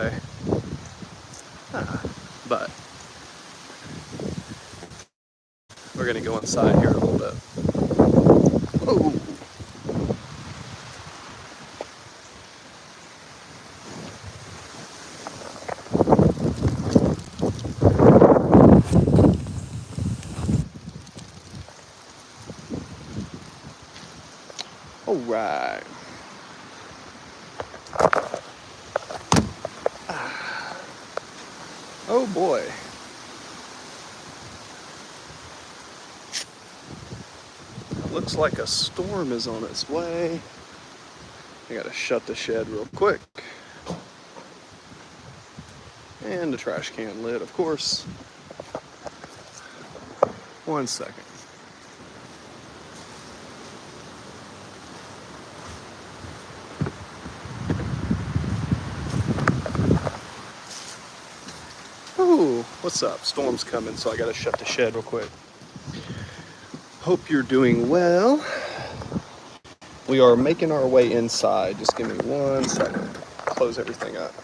way. But we're gonna go inside here a little bit. Oh. All right. Oh boy. Looks like a storm is on its way. I gotta shut the shed real quick. And the trash can lid, of course. 1 second. Ooh, what's up? Storm's coming, so I gotta shut the shed real quick. Hope you're doing well. We are making our way inside. Just give me 1 second. Close everything up.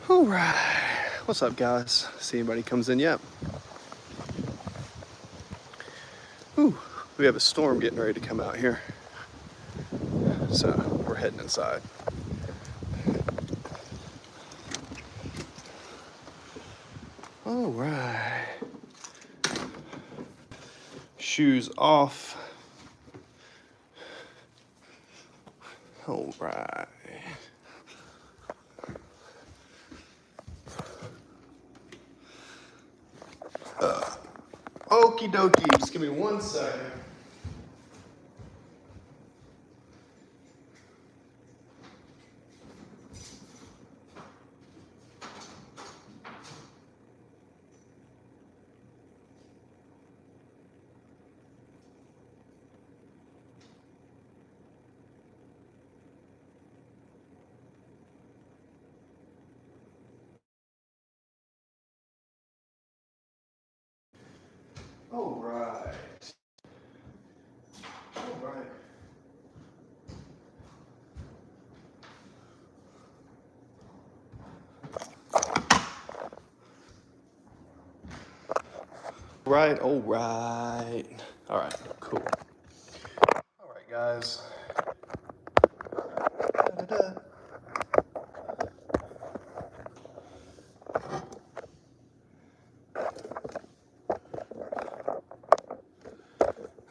All right. What's up, guys? See anybody comes in yet? Ooh, we have a storm getting ready to come out here. So we're heading inside. All right. Shoes off. All right. Okie dokie. Just give me 1 second. All right. All right. Right, all right. All right, cool. All right, guys. Da-da-da.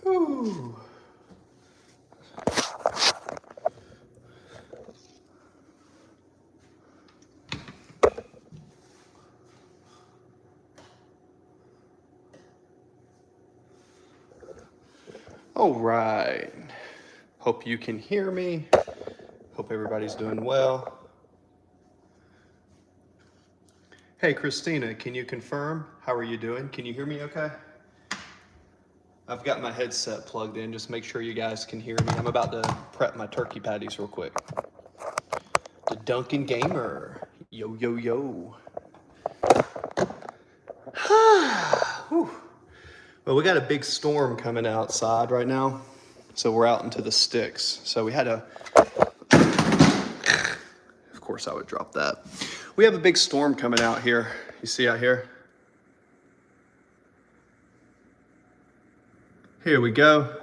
Whew. All right. Hope you can hear me. Hope everybody's doing well. Hey, Christina, can you confirm? How are you doing? Can you hear me okay? I've got my headset plugged in. Just make sure you guys can hear me. I'm about to prep my turkey patties real quick. The Duncan Gamer. Yo, yo, yo. Whew. Well, we got a big storm coming outside right now. So we're out into the sticks. So we had a, of course I would drop that. We have a big storm coming out here. You see out here? Here we go.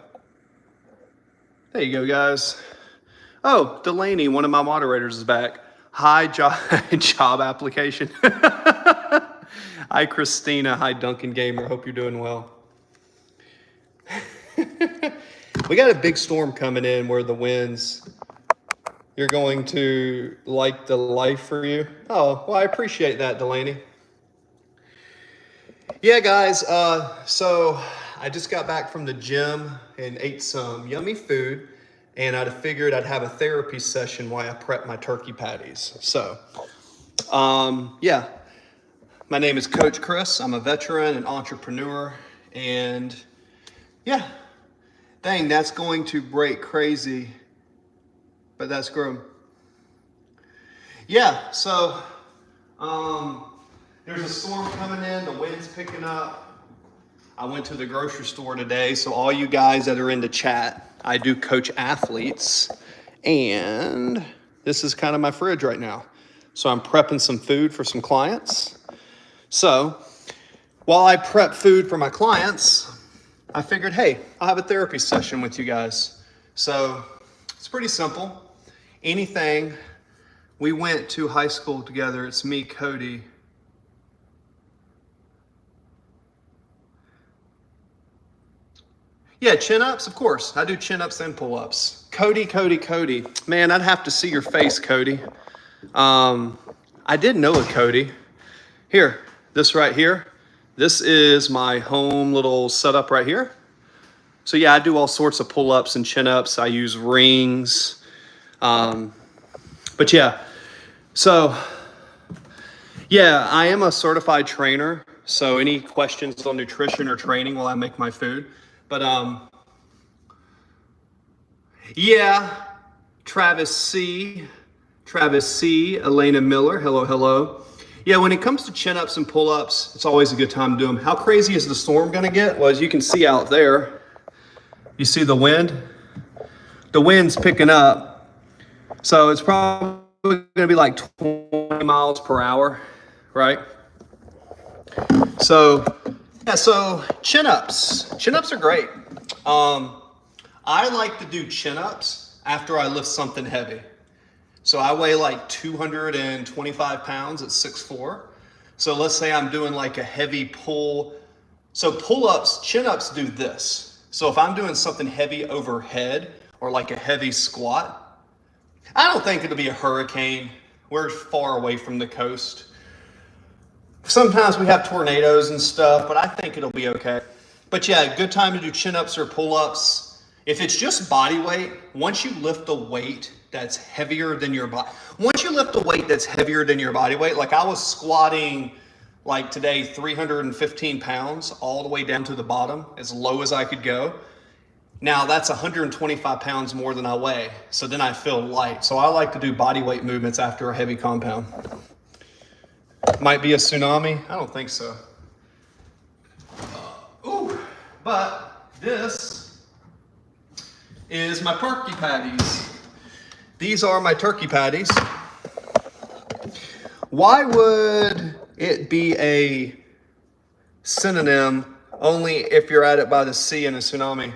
There you go, guys. Oh, Delaney, one of my moderators is back. Hi, job application. Hi, Christina. Hi, Duncan Gamer. Hope you're doing well. We got a big storm coming in where the winds, you're going to like the life for you. Oh, well, I appreciate that, Delaney. Yeah, guys, so I just got back from the gym and ate some yummy food. and I figured I'd have a therapy session while I prep my turkey patties. So, yeah, my name is Coach Chris. I'm a veteran and entrepreneur, and yeah, dang, that's going to break crazy, but that's grown. Yeah, so there's a storm coming in, the wind's picking up. I went to the grocery store today, so all you guys that are in the chat, I do coach athletes, and this is kind of my fridge right now. So I'm prepping some food for some clients. So while I prep food for my clients, I figured, hey, I'll have a therapy session with you guys. So it's pretty simple. Anything, we went to high school together. It's me, Cody. Yeah, chin-ups, of course. I do chin-ups and pull-ups. Cody. Man, I'd have to see your face, Cody. I did know a Cody. Here, this right here. This is my home little setup right here. So yeah, I do all sorts of pull-ups and chin-ups. I use rings. But yeah, so yeah, I am a certified trainer. So any questions on nutrition or training while I make my food? But yeah, Travis C, Elena Miller, hello. Yeah, when it comes to chin-ups and pull-ups, it's always a good time to do them. How crazy is the storm gonna get? Well, as you can see out there, you see the wind? The wind's picking up. So it's probably gonna be like 20 miles per hour, right? So, yeah, so chin-ups. Chin-ups are great. I like to do chin-ups after I lift something heavy. So I weigh like 225 pounds at 6'4". So let's say I'm doing like a heavy pull. So pull-ups, chin-ups do this. So if I'm doing something heavy overhead or like a heavy squat, I don't think it'll be a hurricane. We're far away from the coast. Sometimes we have tornadoes and stuff, but I think it'll be okay. But yeah, good time to do chin-ups or pull-ups. If it's just body weight, once you lift the weight that's heavier than your body, once you lift the weight that's heavier than your body weight, like I was squatting like today, 315 pounds all the way down to the bottom, as low as I could go. Now that's 125 pounds more than I weigh. So then I feel light. So I like to do body weight movements after a heavy compound. Might be a tsunami. I don't think so. But this is my turkey patties. These are my turkey patties. Why would it be a synonym only if you're at it by the sea in a tsunami?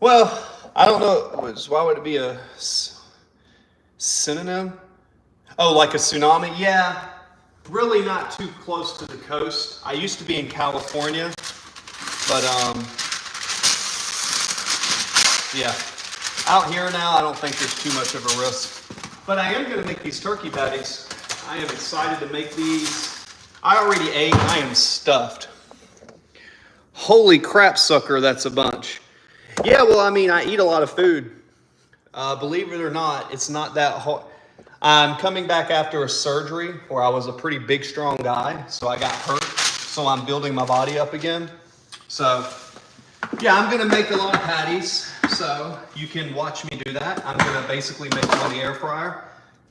Well, I don't know. Why would it be a synonym? Oh, like a tsunami? Yeah, really not too close to the coast. I used to be in California, but yeah. Out here now, I don't think there's too much of a risk. But I am going to make these turkey patties. I am excited to make these. I already ate. I am stuffed. Holy crap, sucker, that's a bunch. Yeah, well, I mean, I eat a lot of food. Believe it or not, it's not that hard. I'm coming back after a surgery where I was a pretty big, strong guy, so I got hurt. So I'm building my body up again. So, yeah, I'm gonna make a lot of patties, so you can watch me do that. I'm gonna basically make them on the air fryer.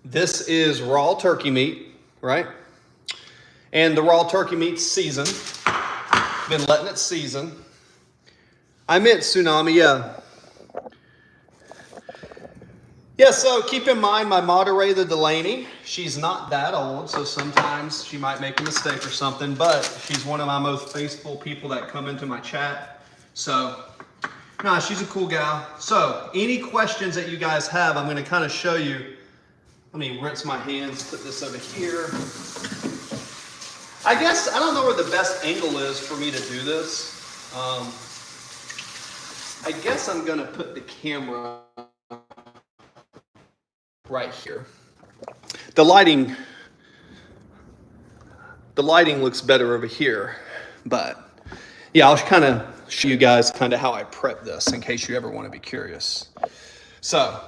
This is raw turkey meat, right? And the raw turkey meat's seasoned. Been letting it season. I meant tsunami, yeah. Yeah, so keep in mind my moderator, Delaney, she's not that old, so sometimes she might make a mistake or something, but she's one of my most faithful people that come into my chat. So, nah, she's a cool gal. So, any questions that you guys have, I'm going to kind of show you. Let me rinse my hands, put this over here. I guess, I don't know where the best angle is for me to do this. I guess I'm going to put the camera right here. The lighting looks better over here, but yeah, I'll kind of show you guys kind of how I prep this in case you ever want to be curious. So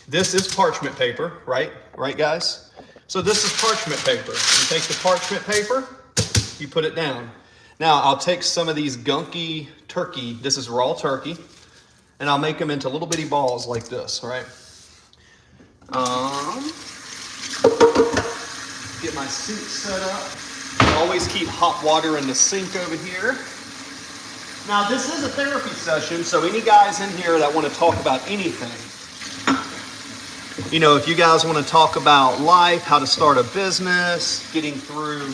this is parchment paper, right? Right, guys? So this is parchment paper. You take the parchment paper, you put it down. Now I'll take some of these gunky turkey, this is raw turkey, and I'll make them into little bitty balls like this, all right? Get my sink set up. I always keep hot water in the sink over here. Now this is a therapy session, so any guys in here that want to talk about anything, you know, if you guys want to talk about life, how to start a business, getting through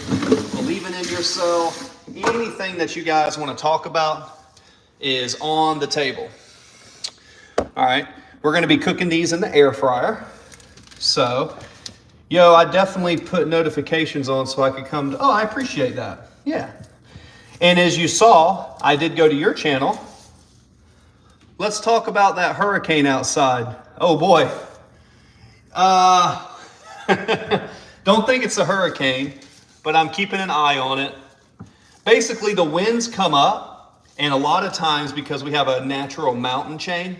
believing in yourself, anything that you guys want to talk about is on the table. All right, we're going to be cooking these in the air fryer. So, I definitely put notifications on so I could come to, I appreciate that. Yeah. And as you saw, I did go to your channel. Let's talk about that hurricane outside. Oh boy. Don't think it's a hurricane, but I'm keeping an eye on it. Basically, the winds come up, and a lot of times because we have a natural mountain chain,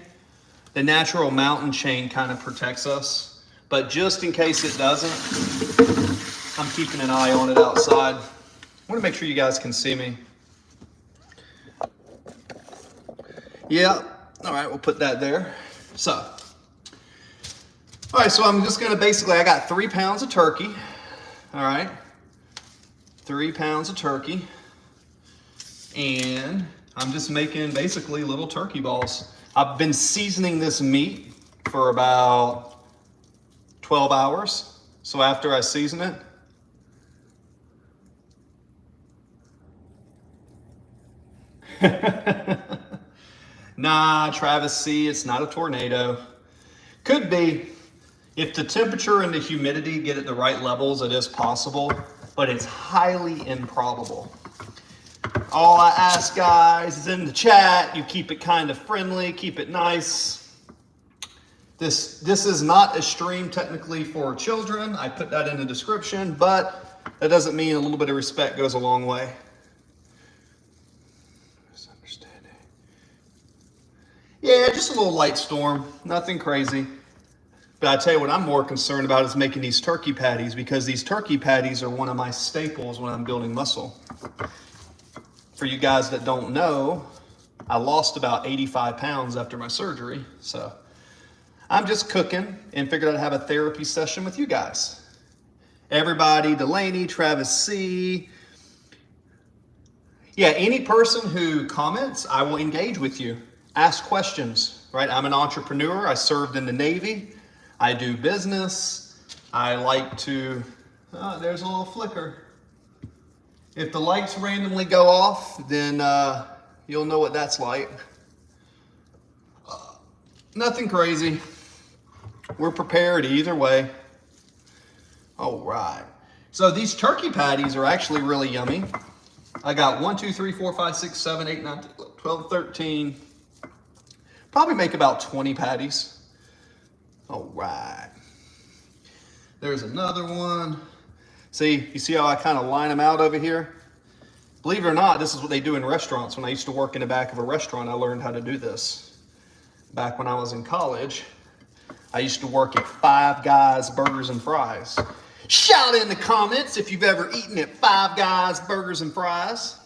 the natural mountain chain kind of protects us. But just in case it doesn't, I'm keeping an eye on it outside. I want to make sure you guys can see me. Yeah, all right, we'll put that there. So, all right, so I'm just gonna basically, I got 3 pounds of turkey, all right? 3 pounds of turkey. And I'm just making basically little turkey balls. I've been seasoning this meat for about 12 hours. So after I season it. Nah, Travis C, it's not a tornado. Could be. If the temperature and the humidity get at the right levels, it is possible, but it's highly improbable. All I ask, guys, is in the chat, you keep it kind of friendly, keep it nice. This is not a stream technically for children. I put that in the description, but that doesn't mean a little bit of respect goes a long way. Misunderstanding. Yeah, just a little light storm, nothing crazy. But I tell you what I'm more concerned about is making these turkey patties, because these turkey patties are one of my staples when I'm building muscle. For you guys that don't know, I lost about 85 pounds after my surgery, so I'm just cooking and figured I'd have a therapy session with you guys. Everybody, Delaney, Travis C. Yeah, any person who comments, I will engage with you. Ask questions, right? I'm an entrepreneur. I served in the Navy. I do business. I like to, there's a little flicker. If the lights randomly go off, then you'll know what that's like. Nothing crazy. We're prepared either way. All right. So these turkey patties are actually really yummy. I got 1, 2, 3, 4, 5, 6, 7, 8, 9, 12, 13. Probably make about 20 patties. All right. There's another one. See, you see how I kind of line them out over here? Believe it or not, this is what they do in restaurants. When I used to work in the back of a restaurant, I learned how to do this. Back when I was in college, I used to work at Five Guys Burgers and Fries. Shout in the comments if you've ever eaten at Five Guys Burgers and Fries.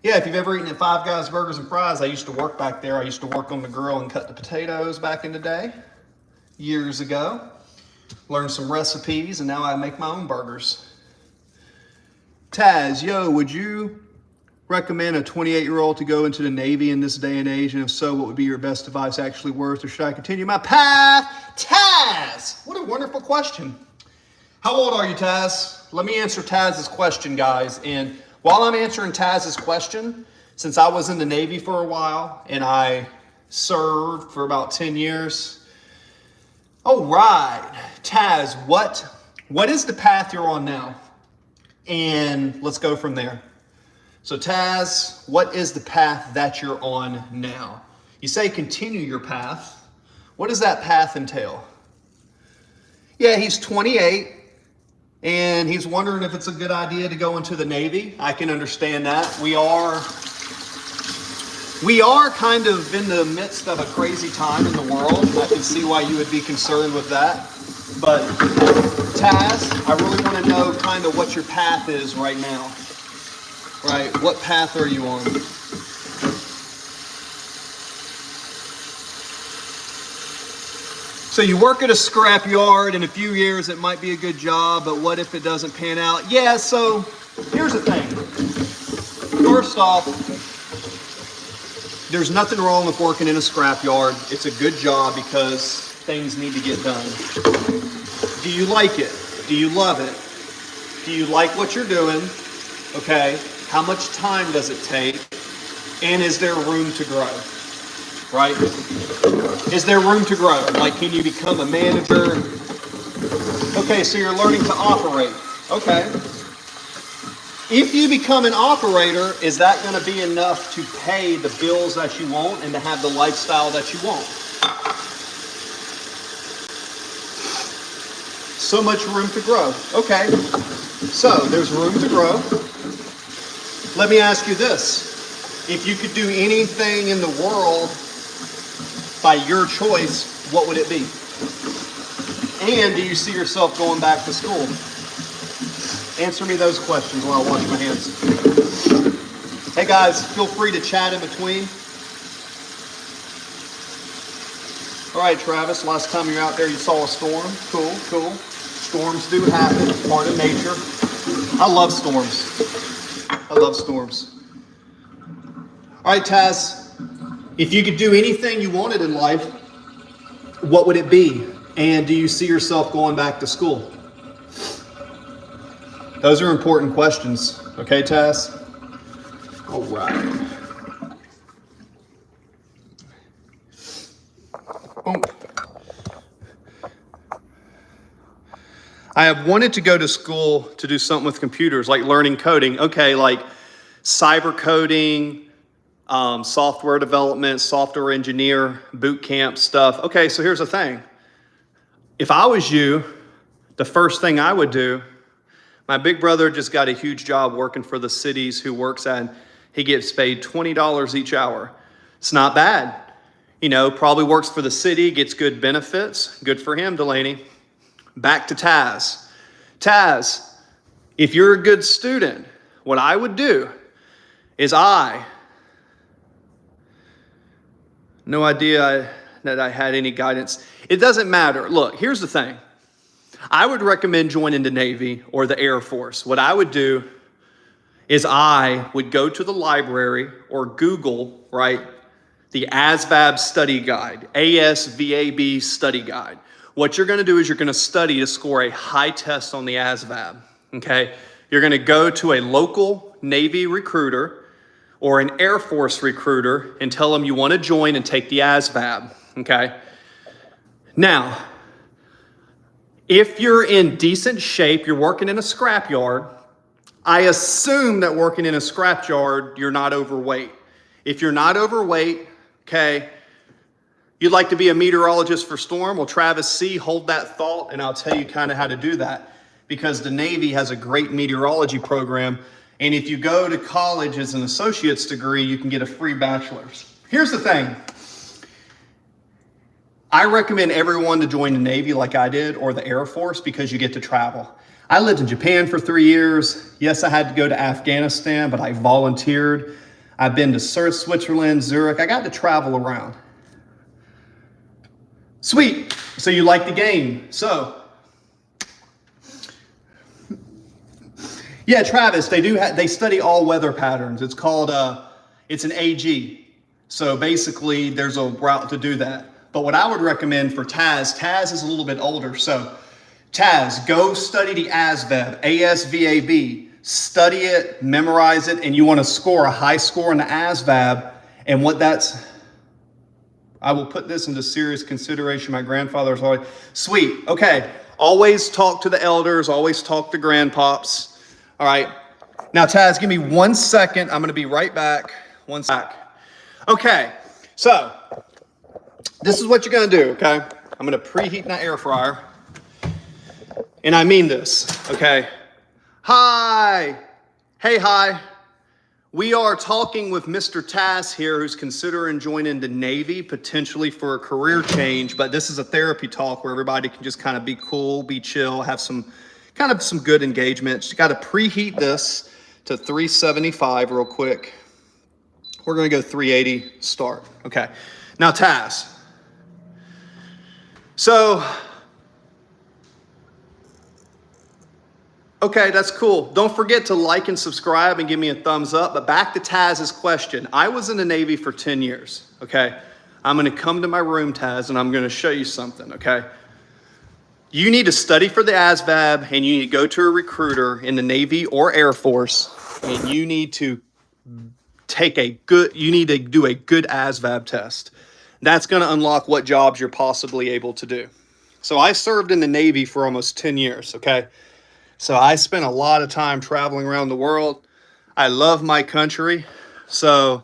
Yeah, if you've ever eaten at Five Guys Burgers and Fries, I used to work back there. I used to work on the grill and cut the potatoes back in the day, years ago. Learned some recipes, and now I make my own burgers. Taz, yo, would you recommend a 28-year-old to go into the Navy in this day and age? And if so, what would be your best advice actually worth, or should I continue my path? Taz, what a wonderful question. How old are you, Taz? Let me answer Taz's question, guys. And while I'm answering Taz's question, since I was in the Navy for a while and I served for about 10 years. All right, Taz, what is the path you're on now? And let's go from there. So Taz, what is the path that you're on now? You say continue your path. What does that path entail? Yeah, he's 28 And he's wondering if it's a good idea to go into the Navy. I can understand that. We are kind of in the midst of a crazy time in the world. I can see why you would be concerned with that. But Taz, I really want to know kind of what your path is right now. Right? What path are you on? So you work at a scrap yard. In a few years, it might be a good job, but what if it doesn't pan out? Yeah, so here's the thing. First off, there's nothing wrong with working in a scrap yard. It's a good job because things need to get done. Do you like it? Do you love it? Do you like what you're doing? Okay. How much time does it take? And is there room to grow? Right? Is there room to grow? Like, can you become a manager? Okay, so you're learning to operate. Okay. If you become an operator, is that going to be enough to pay the bills that you want and to have the lifestyle that you want? So much room to grow. Okay. So there's room to grow. Let me ask you this. If you could do anything in the world by your choice, what would it be? And do you see yourself going back to school? Answer me those questions while I wash my hands. Hey guys, feel free to chat in between. All right, Travis, last time you were out there, you saw a storm. Cool, cool. Storms do happen, part of nature. I love storms. I love storms. All right, Taz, if you could do anything you wanted in life, what would it be? And do you see yourself going back to school? Those are important questions. Okay, Taz? All right. Oh. I have wanted to go to school to do something with computers, like learning coding. Okay, like cyber coding, software development, software engineer, boot camp stuff. Okay, so here's the thing. If I was you, the first thing I would do, my big brother just got a huge job working for the cities who works at, he gets paid $20 each hour. It's not bad. You know, probably works for the city, gets good benefits. Good for him, Delaney. Back to Taz. Taz, if you're a good student, what I would do is no idea that I had any guidance. It doesn't matter. Look, here's the thing. I would recommend joining the Navy or the Air Force. What I would do is I would go to the library or Google, right, the ASVAB study guide, ASVAB study guide. What you're going to do is you're going to study to score a high test on the ASVAB, okay? You're going to go to a local Navy recruiter or an Air Force recruiter and tell them you want to join and take the ASVAB, okay? Now, if you're in decent shape, you're working in a scrapyard, I assume that working in a scrapyard, you're not overweight. If you're not overweight, okay, you'd like to be a meteorologist for storm? Well, Travis C., hold that thought, and I'll tell you kind of how to do that. Because the Navy has a great meteorology program, and if you go to college as an associate's degree, you can get a free bachelor's. Here's the thing. I recommend everyone to join the Navy like I did, or the Air Force, because you get to travel. I lived in Japan for 3 years. Yes, I had to go to Afghanistan, but I volunteered. I've been to Switzerland, Zurich. I got to travel around. Sweet. So you like the game. So, yeah, Travis, they study all weather patterns. It's called, it's an AG. So basically, there's a route to do that. But what I would recommend for Taz is a little bit older. So Taz, go study the ASVAB, ASVAB. Study it, memorize it, and you want to score a high score in the ASVAB. And what that's, I will put this into serious consideration. My grandfather's always, sweet, okay. Always talk to the elders, always talk to grandpops. All right, now Taz, give me 1 second. I'm gonna be right back, 1 sec. Okay, so this is what you're gonna do, okay? I'm gonna preheat my air fryer. And I mean this, okay? Hi. Hey, hi. We are talking with Mr. Taz here, who's considering joining the Navy, potentially for a career change, but this is a therapy talk where everybody can just kind of be cool, be chill, have some good engagement. You got to preheat this to 375 real quick. We're going to go 380 start. Okay. Now, Taz. So, okay, that's cool. Don't forget to like and subscribe and give me a thumbs up. But back to Taz's question. I was in the Navy for 10 years, okay? I'm going to come to my room, Taz, and I'm going to show you something, okay? You need to study for the ASVAB, and you need to go to a recruiter in the Navy or Air Force, and you need to do a good ASVAB test. That's going to unlock what jobs you're possibly able to do. So I served in the Navy for almost 10 years, okay? So I spent a lot of time traveling around the world. I love my country. So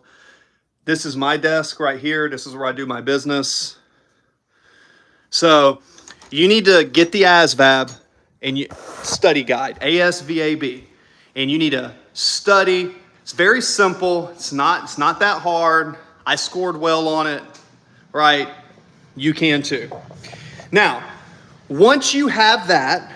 this is my desk right here. This is where I do my business. So you need to get the ASVAB and study guide, ASVAB, and you need to study. It's very simple. It's not that hard. I scored well on it, right? You can too. Now, once you have that,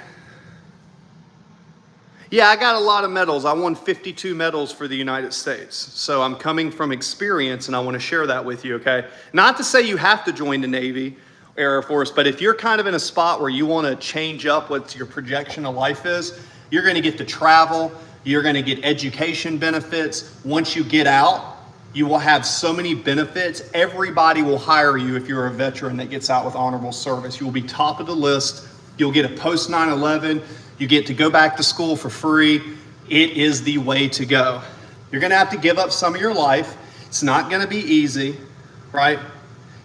yeah, I got a lot of medals. I won 52 medals for the United States. So I'm coming from experience and I want to share that with you, okay? Not to say you have to join the Navy, Air Force, but if you're kind of in a spot where you want to change up what your projection of life is, you're going to get to travel, you're going to get education benefits. Once you get out, you will have so many benefits. Everybody will hire you if you're a veteran that gets out with honorable service. You will be top of the list. You'll get a post 9/11. You get to go back to school for free. It is the way to go. You're going to have to give up some of your life. It's not going to be easy, right?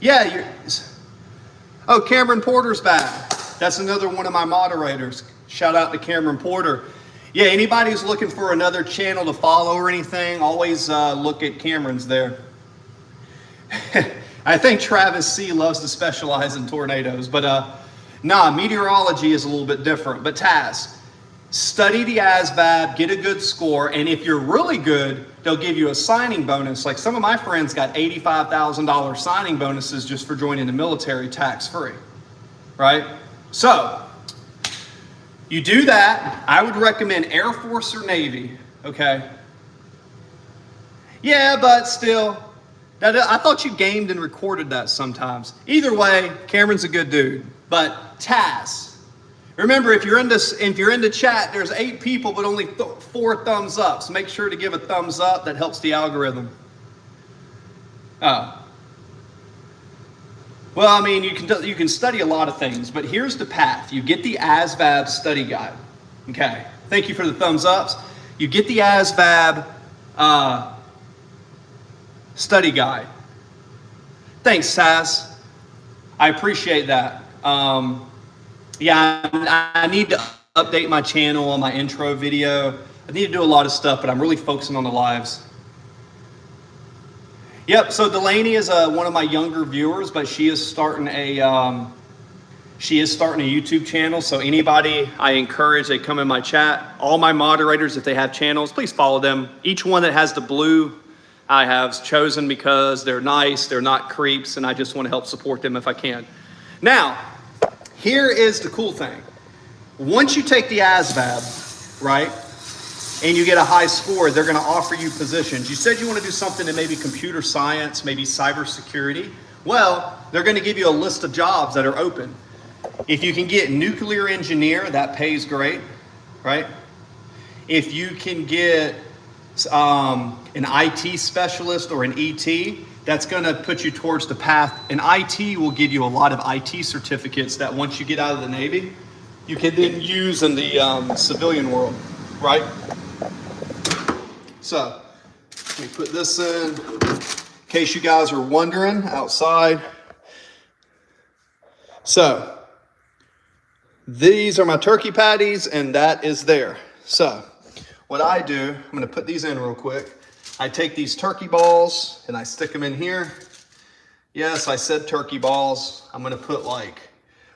Yeah. Oh, Cameron Porter's back. That's another one of my moderators. Shout out to Cameron Porter. Yeah, anybody who's looking for another channel to follow or anything, always look at Cameron's there. I think Travis C. loves to specialize in tornadoes, but meteorology is a little bit different. But Taz, study the ASVAB, get a good score, and if you're really good, they'll give you a signing bonus. Like some of my friends got $85,000 signing bonuses just for joining the military tax-free, right? So, you do that. I would recommend Air Force or Navy, okay? Yeah, but still, I thought you gamed and recorded that sometimes. Either way, Cameron's a good dude. But Taz, remember, if you're in the chat, there's 8 people, but only 4 thumbs up. So make sure to give a thumbs up. That helps the algorithm. Oh. Well, I mean, you can study a lot of things, but here's the path. You get the ASVAB study guide. Okay. Thank you for the thumbs ups. You get the ASVAB study guide. Thanks, Taz. I appreciate that. Yeah, I need to update my channel on my intro video. I need to do a lot of stuff, but I'm really focusing on the lives. Yep, so Delaney is one of my younger viewers, but she is starting a YouTube channel. So anybody, I encourage, they come in my chat. All my moderators, if they have channels, please follow them. Each one that has the blue, I have chosen because they're nice, they're not creeps, and I just want to help support them if I can. Now, here is the cool thing. Once you take the ASVAB, right, and you get a high score, they're going to offer you positions. You said you want to do something in maybe computer science, maybe cybersecurity. Well, they're going to give you a list of jobs that are open. If you can get nuclear engineer, that pays great, right? If you can get an IT specialist or an ET, that's going to put you towards the path. And IT will give you a lot of IT certificates that once you get out of the Navy, you can then use in the civilian world, right? So, let me put this in case you guys are wondering outside. So, these are my turkey patties, and that is there. So, what I do, I'm going to put these in real quick. I take these turkey balls, and I stick them in here. Yes, I said turkey balls. I'm going to put like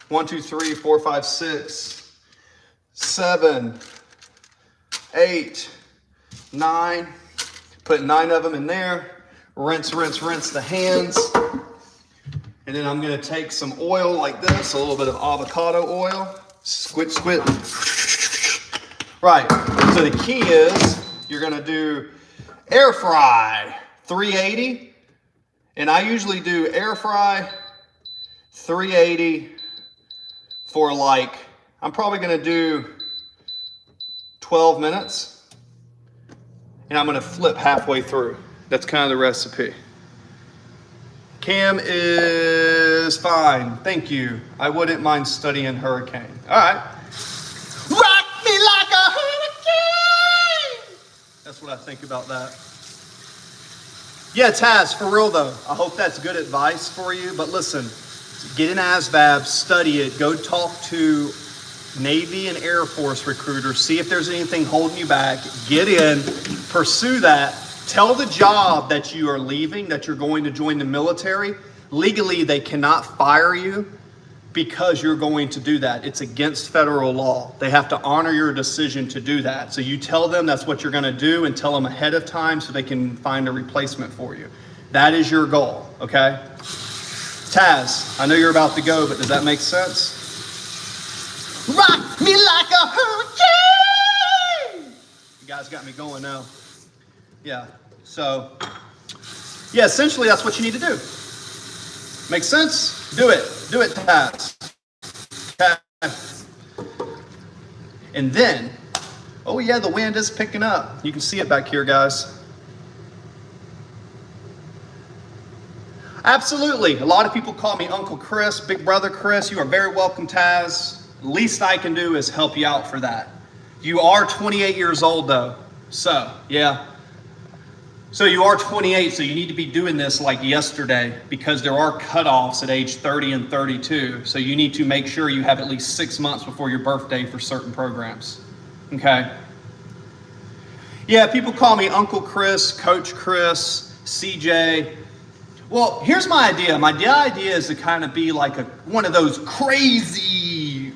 1, 2, 3, 4, 5, 6, 7, 8, 9. Put 9 of them in there. Rinse, rinse, rinse the hands. And then I'm gonna take some oil like this, a little bit of avocado oil. Squid, squid. Right, so the key is you're gonna do air fry 380. And I usually do air fry 380 for like, I'm probably gonna do 12 minutes. And I'm gonna flip halfway through. That's kind of the recipe. Cam is fine, thank you. I wouldn't mind studying hurricane. All right. Rock me like a hurricane! That's what I think about that. Yeah, Taz, for real though, I hope that's good advice for you, but listen, get an ASVAB, study it, go talk to Navy and Air Force recruiters, see if there's anything holding you back, get in, pursue that. Tell the job that you are leaving, that you're going to join the military. Legally, they cannot fire you because you're going to do that. It's against federal law. They have to honor your decision to do that. So you tell them that's what you're going to do and tell them ahead of time so they can find a replacement for you. That is your goal, okay? Taz, I know you're about to go, but does that make sense? Rock me like a hurricane! You guys got me going now. Yeah, so, yeah, essentially that's what you need to do. Make sense? Do it, Taz. Okay. And then, oh yeah, the wind is picking up. You can see it back here, guys. Absolutely, a lot of people call me Uncle Chris, Big Brother Chris. You are very welcome, Taz. Least I can do is help you out for that. You are 28 years old though, so yeah. So you are 28, so you need to be doing this like yesterday because there are cutoffs at age 30 and 32. So you need to make sure you have at least 6 months before your birthday for certain programs, okay? Yeah, people call me Uncle Chris, Coach Chris, CJ. Well, here's my idea. My idea is to kind of be like one of those crazy,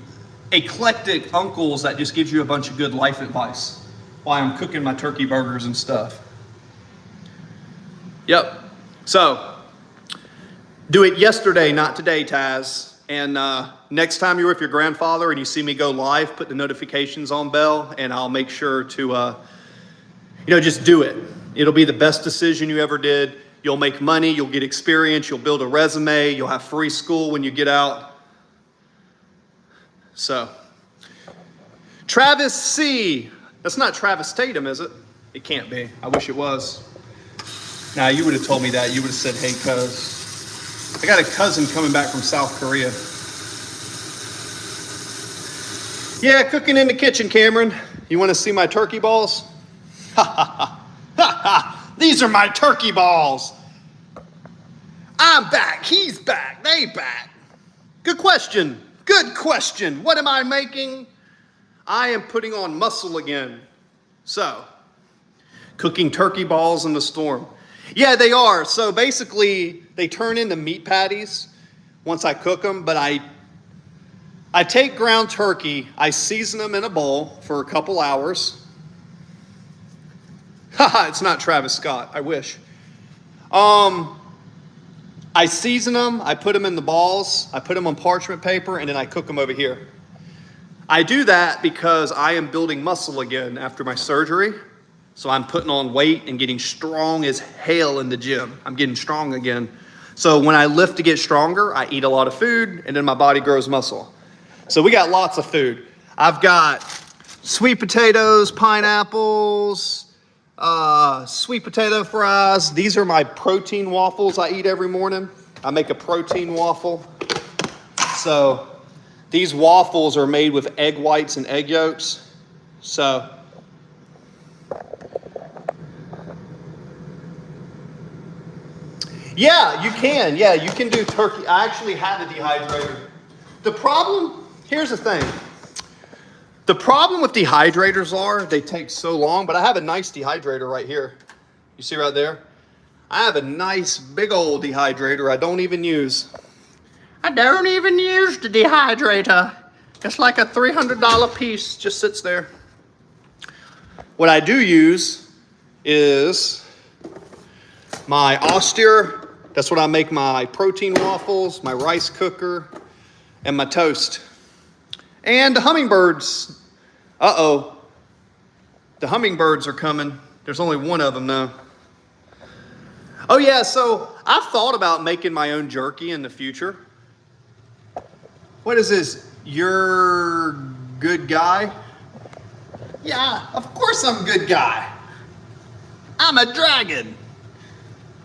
eclectic uncles that just gives you a bunch of good life advice while I'm cooking my turkey burgers and stuff. Yep. So, do it yesterday, not today, Taz. And next time you're with your grandfather and you see me go live, put the notifications on bell, and I'll make sure to, just do it. It'll be the best decision you ever did. You'll make money, you'll get experience, you'll build a resume, you'll have free school when you get out. So, Travis C. That's not Travis Tatum, is it? It can't be. I wish it was. Now, you would have told me that. You would have said, hey, cuz. I got a cousin coming back from South Korea. Yeah, cooking in the kitchen, Cameron. You want to see my turkey balls? Ha, ha, ha. Ha, ha. These are my turkey balls. I'm back. He's back. They back. Good question. Good question. What am I making? I am putting on muscle again. So, cooking turkey balls in the storm. Yeah, they are. So basically, they turn into meat patties once I cook them, but I take ground turkey, I season them in a bowl for a couple hours. Haha, it's not Travis Scott, I wish. I season them, I put them in the balls, I put them on parchment paper, and then I cook them over here. I do that because I am building muscle again after my surgery. So I'm putting on weight and getting strong as hell in the gym. I'm getting strong again. So when I lift to get stronger, I eat a lot of food and then my body grows muscle. So we got lots of food. I've got sweet potatoes, pineapples, sweet potato fries. These are my protein waffles I eat every morning. I make a protein waffle. So these waffles are made with egg whites and egg yolks. So yeah, you can. Yeah, you can do turkey. I actually had a dehydrator. The problem, here's the thing. The problem with dehydrators are they take so long, but I have a nice dehydrator right here. You see right there? I have a nice big old dehydrator I don't even use. I don't even use the dehydrator. It's like a $300 piece, just sits there. What I do use is my Austere. That's what I make my protein waffles, my rice cooker, and my toast. And the hummingbirds. Uh-oh. The hummingbirds are coming. There's only one of them now. Oh yeah, so I've thought about making my own jerky in the future. What is this? You're good guy? Yeah, of course I'm a good guy. I'm a dragon.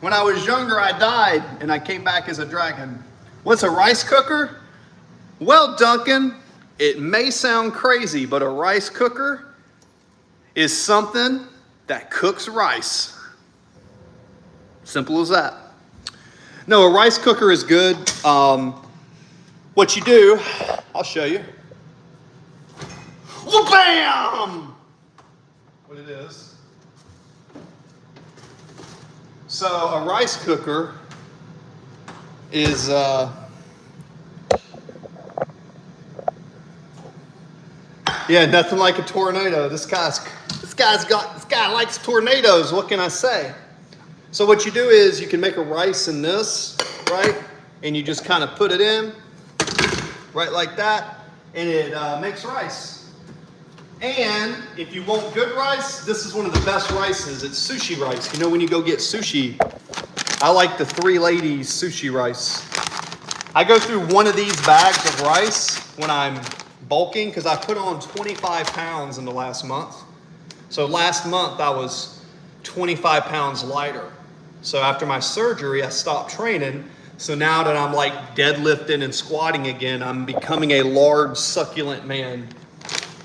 When I was younger, I died and I came back as a dragon. What's a rice cooker? Well, Duncan, it may sound crazy, but a rice cooker is something that cooks rice. Simple as that. No, a rice cooker is good. What you do, I'll show you. Well, bam! What it is. So a rice cooker is yeah, nothing like a tornado. This guy likes tornadoes. What can I say? So what you do is you can make a rice in this, right? And you just kind of put it in, right like that, and it makes rice. And if you want good rice, this is one of the best rices. It's sushi rice. You know when you go get sushi, I like the Three Ladies sushi rice. I go through one of these bags of rice when I'm bulking because I put on 25 pounds in the last month. So last month I was 25 pounds lighter. So after my surgery, I stopped training. So now that I'm like deadlifting and squatting again, I'm becoming a large, succulent man.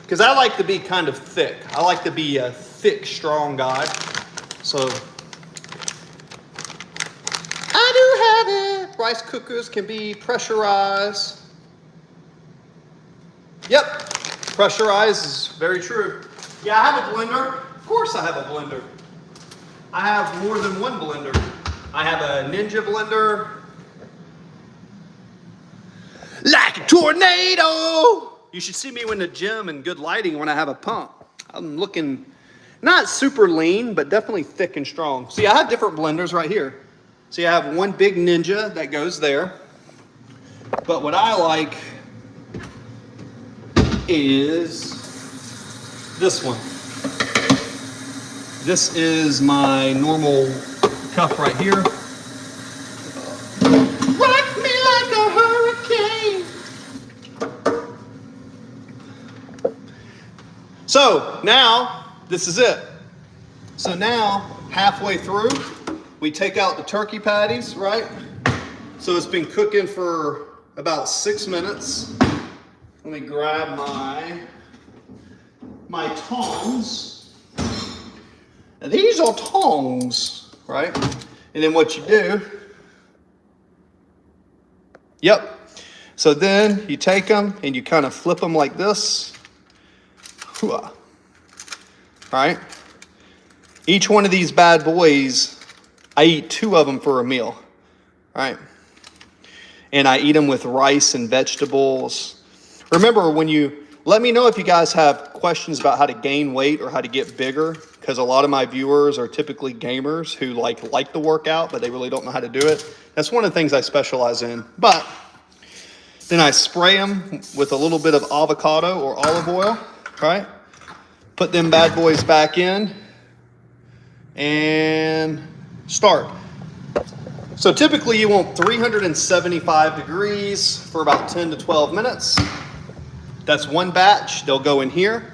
Because I like to be kind of thick. I like to be a thick, strong guy. So I do have it. Rice cookers can be pressurized. Yep, pressurized is very true. Yeah, I have a blender. Of course I have a blender. I have more than one blender. I have a Ninja blender. Like a tornado! You should see me in the gym and good lighting when I have a pump. I'm looking not super lean, but definitely thick and strong. See, I have different blenders right here. See, I have one big Ninja that goes there. But what I like is this one. This is my normal cup right here. Rock me like a hurricane. So now, this is it. So now, halfway through, we take out the turkey patties, right? So it's been cooking for about 6 minutes. Let me grab my tongs. Now these are tongs, right? And then what you do, yep. So then you take them and you kind of flip them like this. All right. Each one of these bad boys, I eat 2 of them for a meal. All right. And I eat them with rice and vegetables. Remember, let me know if you guys have questions about how to gain weight or how to get bigger, because a lot of my viewers are typically gamers who like the workout, but they really don't know how to do it. That's one of the things I specialize in. But then I spray them with a little bit of avocado or olive oil, right? Put them bad boys back in and start. So typically you want 375 degrees for about 10 to 12 minutes. That's one batch. They'll go in here.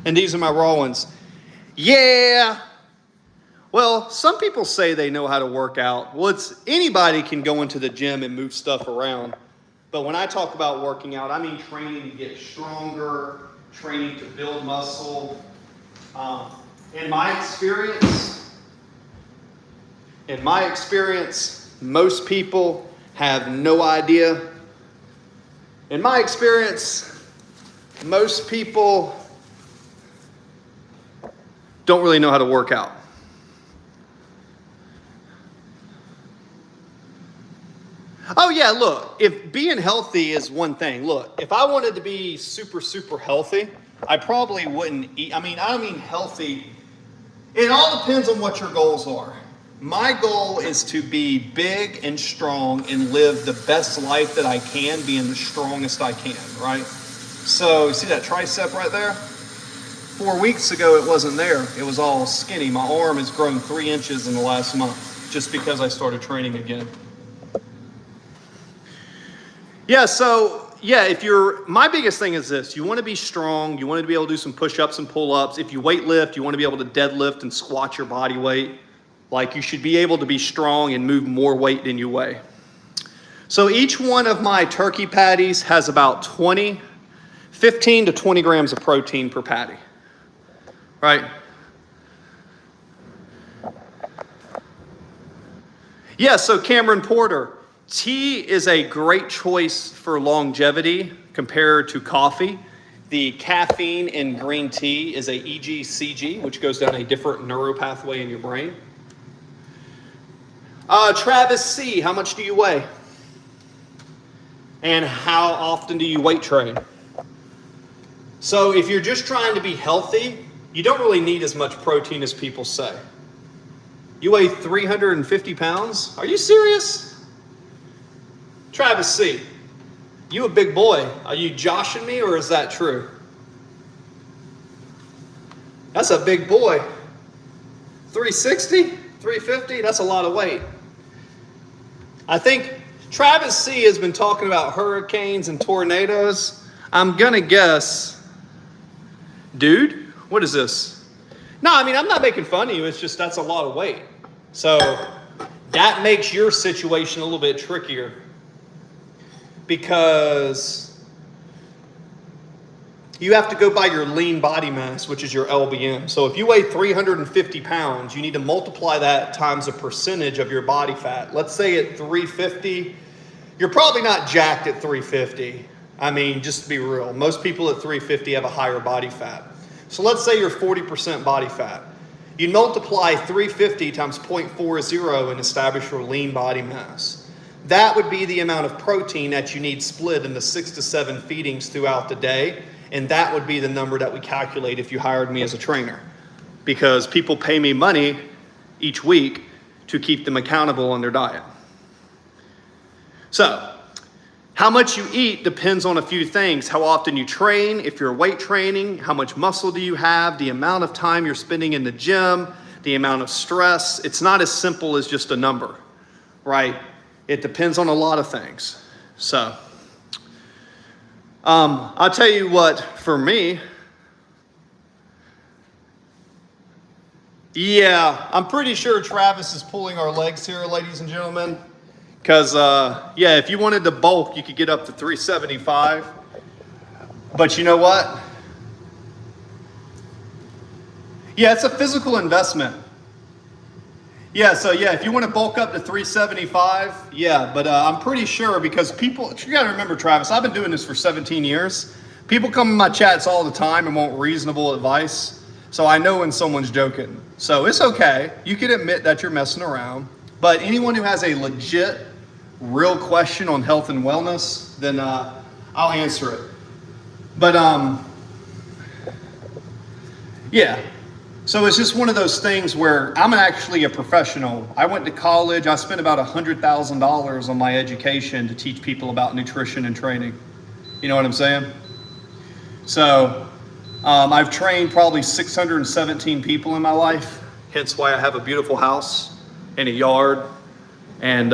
And these are my raw ones. Yeah. Well, some people say they know how to work out. Well, anybody can go into the gym and move stuff around. But when I talk about working out, I mean training to get stronger, training to build muscle. In my experience, most people have no idea. In my experience, most people don't really know how to work out. yeah, look, if being healthy is one thing, look, if I wanted to be super, super healthy, I probably wouldn't eat. I mean healthy. It all depends on what your goals are. My goal is to be big and strong and live the best life that I can, being the strongest I can, right? So, you see that tricep right there? 4 weeks ago, it wasn't there. It was all skinny. My arm has grown 3 inches in the last month just because I started training again. Yeah, so, yeah, my biggest thing is this. You want to be strong. You want to be able to do some push-ups and pull-ups. If you weight lift, you want to be able to deadlift and squat your body weight. Like, you should be able to be strong and move more weight than you weigh. So each one of my turkey patties has about 15 to 20 grams of protein per patty, right? Yeah, so Cameron Porter, tea is a great choice for longevity compared to coffee. The caffeine in green tea is a EGCG, which goes down a different neural pathway in your brain. Travis C., how much do you weigh? And how often do you weight train? So if you're just trying to be healthy, you don't really need as much protein as people say. You weigh 350 pounds? Are you serious? Travis C., you a big boy. Are you joshing me or is that true? That's a big boy. 360, 350, that's a lot of weight. I think Travis C. has been talking about hurricanes and tornadoes. I'm going to guess, dude, what is this? No, I mean, I'm not making fun of you. It's just that's a lot of weight. So that makes your situation a little bit trickier because you have to go by your lean body mass, which is your LBM. So if you weigh 350 pounds, you need to multiply that times a percentage of your body fat. Let's say at 350, you're probably not jacked at 350. I mean, just to be real, most people at 350 have a higher body fat. So let's say you're 40% body fat. You multiply 350 times 0.40 and establish your lean body mass. That would be the amount of protein that you need split into 6 to 7 feedings throughout the day. And that would be the number that we calculate if you hired me as a trainer. Because people pay me money each week to keep them accountable on their diet. So, how much you eat depends on a few things. How often you train, if you're weight training, how much muscle do you have, the amount of time you're spending in the gym, the amount of stress. It's not as simple as just a number, right? It depends on a lot of things. So, I'll tell you what, for me, yeah, I'm pretty sure Travis is pulling our legs here, ladies and gentlemen. Because, yeah, if you wanted to bulk, you could get up to 375. But you know what? Yeah, it's a physical investment. Yeah, so yeah, if you want to bulk up to 375, yeah, but I'm pretty sure because people, you got to remember, Travis, I've been doing this for 17 years. People come in my chats all the time and want reasonable advice. So I know when someone's joking. So it's okay. You can admit that you're messing around. But anyone who has a legit, real question on health and wellness, then I'll answer it. But yeah. So it's just one of those things where I'm actually a professional. I went to college. I spent about $100,000 on my education to teach people about nutrition and training. You know what I'm saying? So I've trained probably 617 people in my life. Hence why I have a beautiful house and a yard. And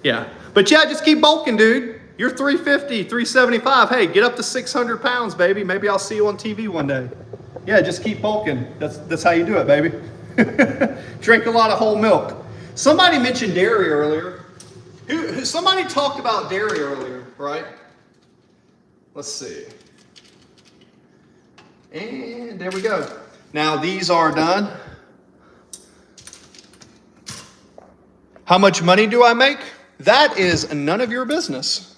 yeah. But yeah, just keep bulking, dude. You're 350, 375. Hey, get up to 600 pounds, baby. Maybe I'll see you on TV one day. Yeah, just keep bulking. That's how you do it, baby. Drink a lot of whole milk. Somebody mentioned dairy earlier. Somebody talked about dairy earlier, right? Let's see. And there we go. Now these are done. How much money do I make? That is none of your business.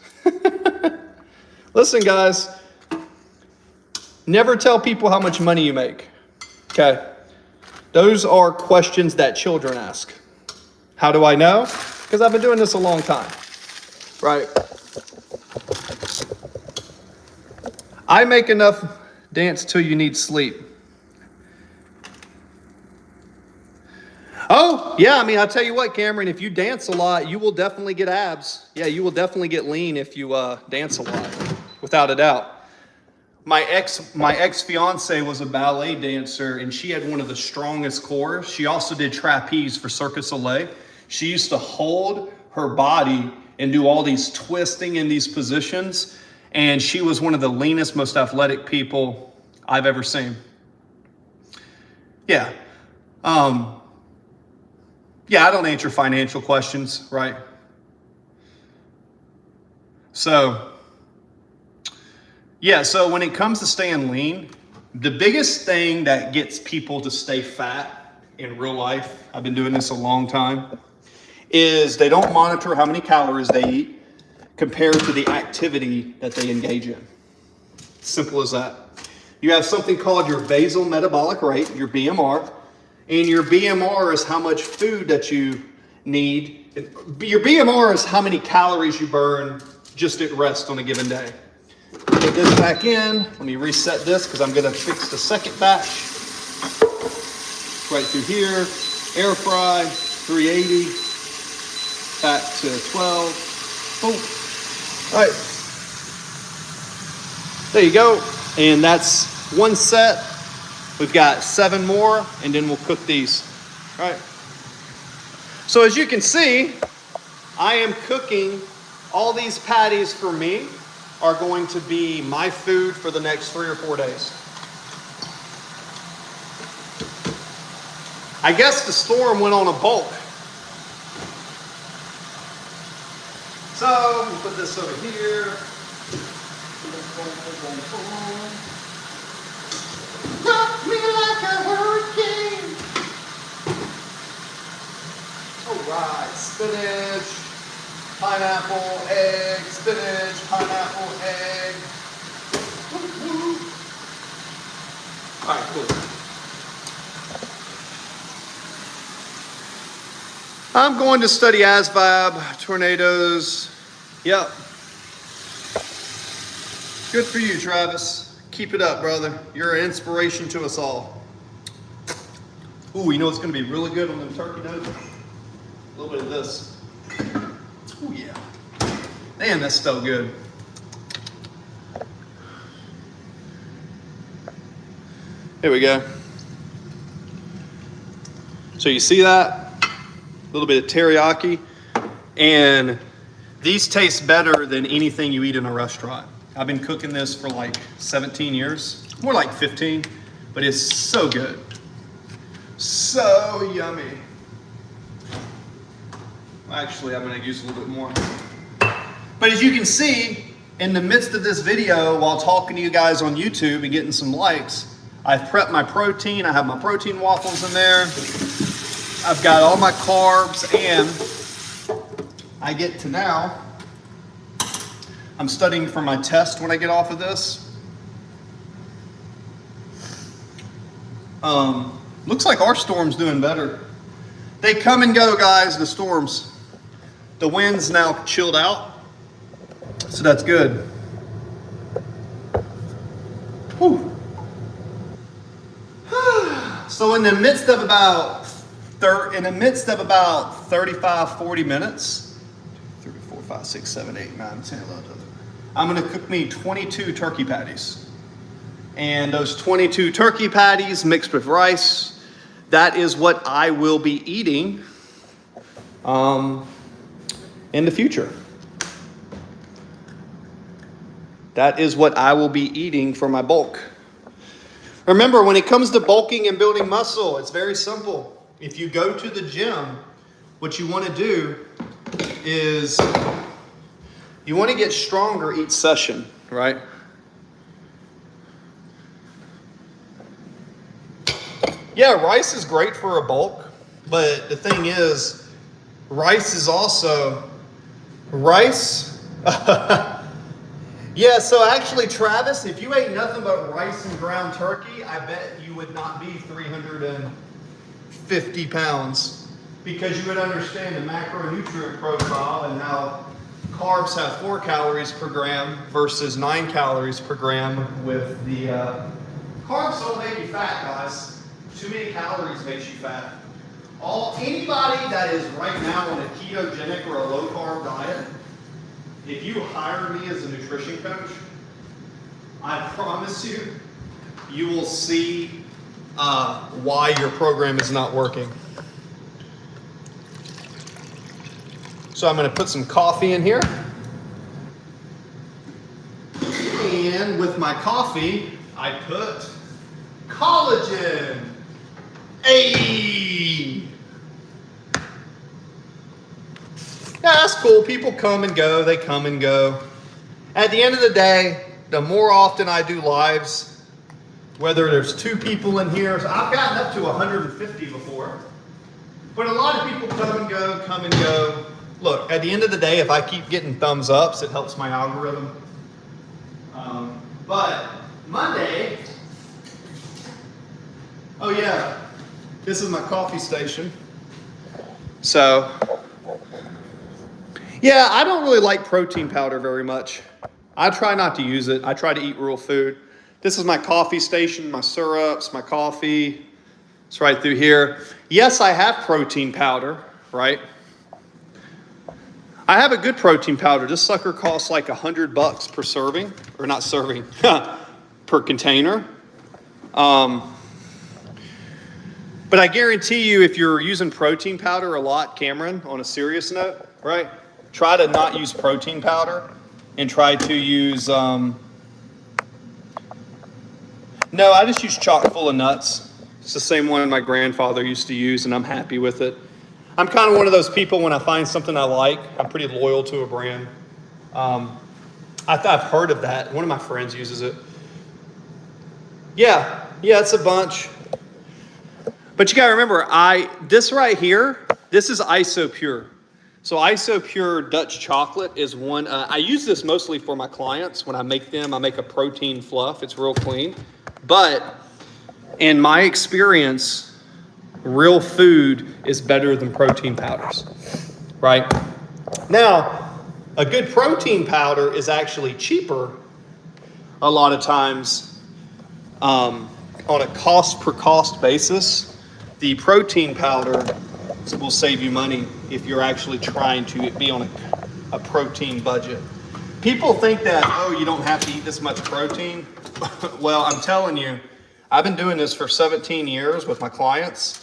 Listen, guys. Never tell people how much money you make, okay? Those are questions that children ask. How do I know? Because I've been doing this a long time. right? I make enough dance till you need sleep. Oh, yeah, I mean, I'll tell you what, Cameron, if you dance a lot, you will definitely get abs. Yeah, you will definitely get lean if you dance a lot, without a doubt. My ex-fiance was a ballet dancer, and she had one of the strongest cores. She also did trapeze for Cirque du Soleil. She used to hold her body and do all these twisting in these positions, and she was one of the leanest, most athletic people I've ever seen. Yeah. Yeah, I don't answer financial questions, right? So, yeah, so when it comes to staying lean, the biggest thing that gets people to stay fat in real life, I've been doing this a long time, is they don't monitor how many calories they eat compared to the activity that they engage in. Simple as that. You have something called your basal metabolic rate, your BMR, and your BMR is how much food that you need. Your BMR is how many calories you burn just at rest on a given day. Put this back in. Let me reset this because I'm going to fix the second batch. Right through here. Air fry, 380. Back to 12. Boom. All right. There you go. And that's one set. We've got 7 more, and then we'll cook these. All right. So as you can see, I am cooking all these patties for me are going to be my food for the next 3 or 4 days. I guess the storm went on a bulk. So we'll put this over here. Rock me like a hurricane. All right, spinach, pineapple, egg, spinach, pineapple, egg. All right, cool. I'm going to study ASVAB, tornadoes. Yep. Good for you, Travis. Keep it up, brother. You're an inspiration to us all. Ooh, you know what's going to be really good on them turkey nuggets? A little bit of this. Ooh, yeah. Man, that's so good. Here we go. So you see that? A little bit of teriyaki. And these taste better than anything you eat in a restaurant. I've been cooking this for like 17 years, more like 15, but it's so good. So yummy. Actually, I'm gonna use a little bit more. But as you can see, in the midst of this video, while talking to you guys on YouTube and getting some likes, I've prepped my protein. I have my protein waffles in there. I've got all my carbs, and I get to now, I'm studying for my test when I get off of this. Looks like our storm's doing better. They come and go, guys, the storms. The wind's now chilled out, so that's good. Whew. So in the midst of about 35, 40 minutes, 3, 4, 5, 6, 7, 8, 9, 10, 11, I'm gonna cook me 22 turkey patties. And those 22 turkey patties mixed with rice, that is what I will be eating in the future. That is what I will be eating for my bulk. Remember, when it comes to bulking and building muscle, it's very simple. If you go to the gym, what you want to do is you want to get stronger each session, right? Yeah, rice is great for a bulk, but the thing is, rice is also, yeah, so actually, Travis, if you ate nothing but rice and ground turkey, I bet you would not be 350 pounds because you would understand the macronutrient profile and how carbs have 4 calories per gram versus 9 calories per gram with the carbs don't make you fat, guys. Too many calories makes you fat. Anybody that is right now on a ketogenic or a low carb diet, if you hire me as a nutrition coach, I promise you, you will see why your program is not working. So I'm going to put some coffee in here. And with my coffee, I put collagen. Hey! Yeah, that's cool. People come and go. They come and go. At the end of the day, the more often I do lives, whether there's 2 people in here, so I've gotten up to 150 before. But a lot of people come and go. Look, at the end of the day, if I keep getting thumbs ups, it helps my algorithm. But Monday, oh yeah, this is my coffee station. So, yeah, I don't really like protein powder very much. I try not to use it. I try to eat real food. This is my coffee station, my syrups, my coffee. It's right through here. Yes, I have protein powder, right? I have a good protein powder. This sucker costs like $100 per serving, or not serving, per container. But I guarantee you, if you're using protein powder a lot, Cameron, on a serious note, right? Try to not use protein powder and try to use, no, I just use chock full of nuts. It's the same one my grandfather used to use, and I'm happy with it. I'm kind of one of those people, when I find something I like, I'm pretty loyal to a brand. I've heard of that. One of my friends uses it. Yeah, it's a bunch. But you gotta remember, this right here, this is Isopure. So Isopure Dutch chocolate is one, I use this mostly for my clients. When I make them, I make a protein fluff. It's real clean. But in my experience, real food is better than protein powders, right? Now, a good protein powder is actually cheaper a lot of times on a cost per cost basis. The protein powder will save you money if you're actually trying to be on a protein budget. People think that, oh, you don't have to eat this much protein. Well, I'm telling you, I've been doing this for 17 years with my clients.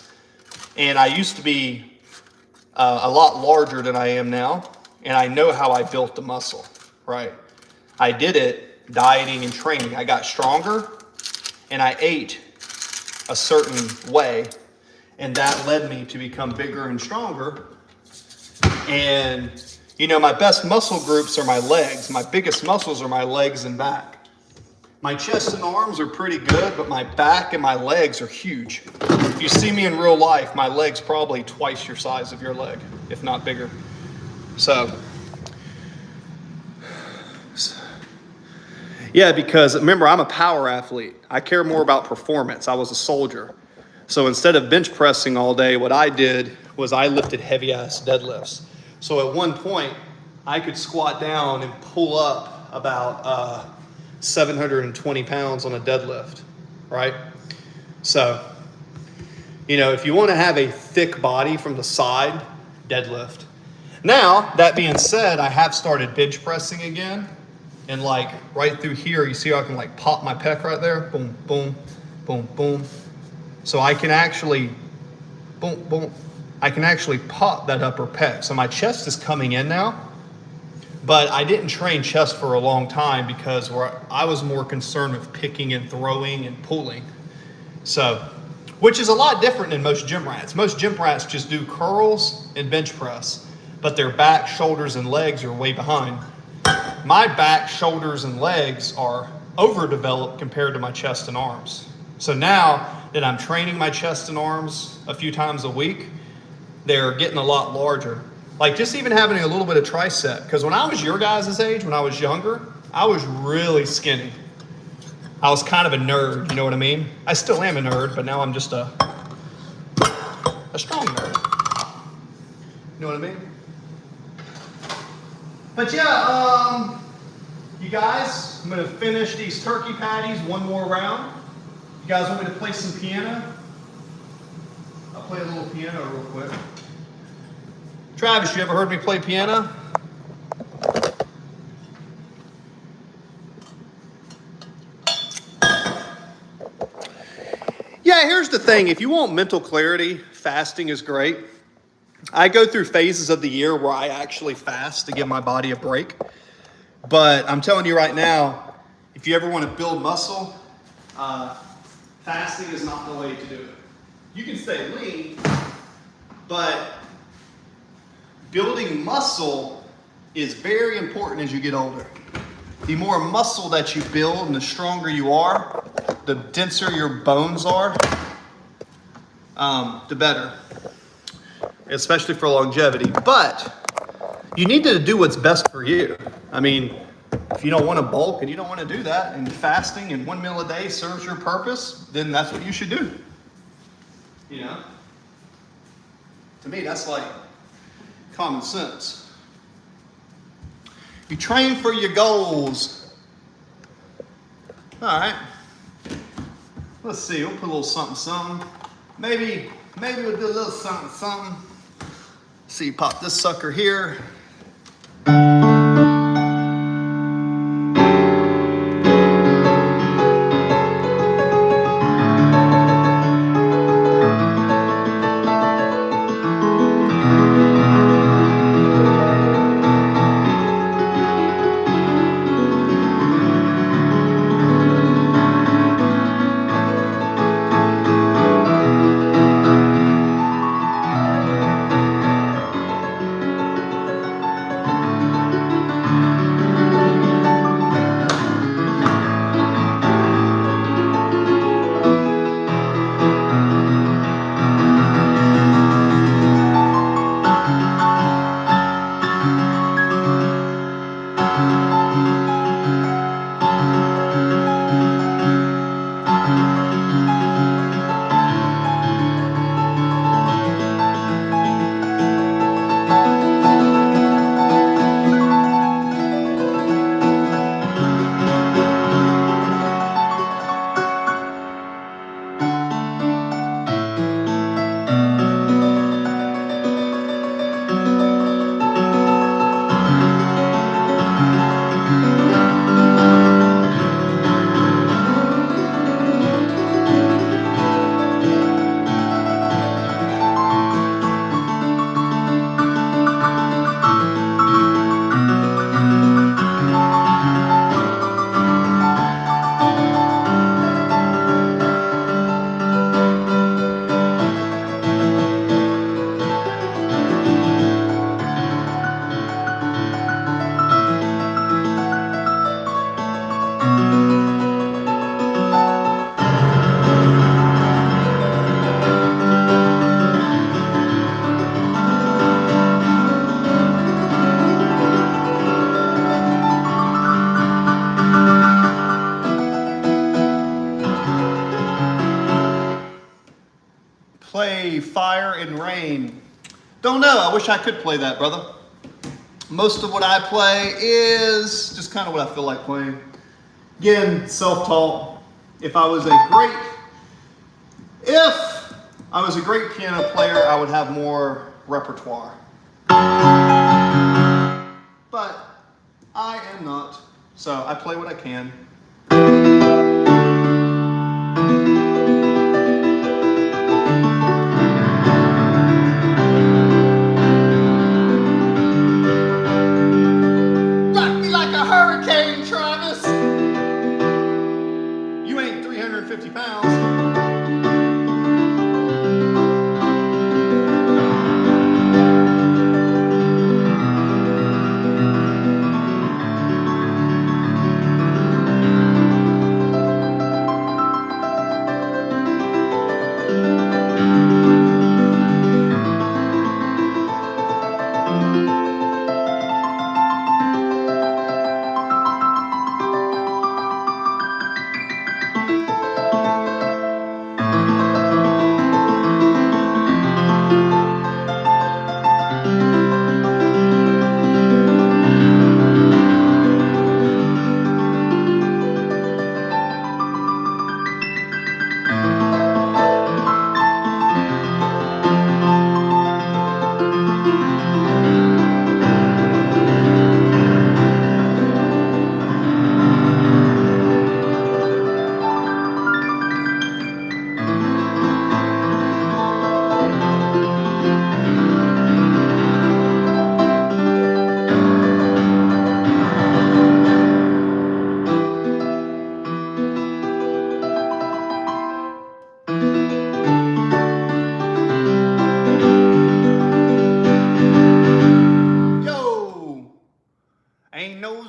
And I used to be a lot larger than I am now. And I know how I built the muscle, right? I did it dieting and training. I got stronger and I ate a certain way. And that led me to become bigger and stronger. And, you know, my best muscle groups are my legs. My biggest muscles are my legs and back. My chest and arms are pretty good, but my back and my legs are huge. If you see me in real life, my leg's probably twice your size of your leg, if not bigger. So, yeah, because remember, I'm a power athlete. I care more about performance. I was a soldier. So instead of bench pressing all day, what I did was I lifted heavy ass deadlifts. So at one point, I could squat down and pull up about 720 pounds on a deadlift, right? So, you know, if you want to have a thick body from the side, deadlift. Now, that being said, I have started bench pressing again. And like right through here, you see how I can like pop my pec right there? Boom, boom, boom, boom. So I can actually, boom, boom. I can actually pop that upper pec. So my chest is coming in now. But I didn't train chest for a long time because I was more concerned with picking and throwing and pulling. So, which is a lot different than most gym rats. Most gym rats just do curls and bench press, but their back, shoulders, and legs are way behind. My back, shoulders, and legs are overdeveloped compared to my chest and arms. So now that I'm training my chest and arms a few times a week, they're getting a lot larger. Like just even having a little bit of tricep. Because when I was your guys' age, when I was younger, I was really skinny. I was kind of a nerd, you know what I mean? I still am a nerd, but now I'm just a strong nerd. You know what I mean? But yeah, you guys, I'm gonna finish these turkey patties one more round. You guys want me to play some piano? I'll play a little piano real quick. Travis, you ever heard me play piano? Yeah, here's the thing. If you want mental clarity, fasting is great. I go through phases of the year where I actually fast to give my body a break. But I'm telling you right now, if you ever want to build muscle, fasting is not the way to do it. You can stay lean, but building muscle is very important as you get older. The more muscle that you build and the stronger you are, the denser your bones are, the better, especially for longevity. But you need to do what's best for you. I mean, if you don't want to bulk and you don't want to do that, and fasting and 1 meal a day serves your purpose, then that's what you should do. You know? To me, that's like common sense. You train for your goals. All right. Let's see. We'll put a little something, something. Maybe we'll do a little something, something. See, pop this sucker here. Play Fire and Rain. Don't know. I wish I could play that, brother. Most of what I play is just kind of what I feel like playing. Again, self-taught. If I was a great piano player, I would have more repertoire. But I am not. So I play what I can. You ain't 350 pounds.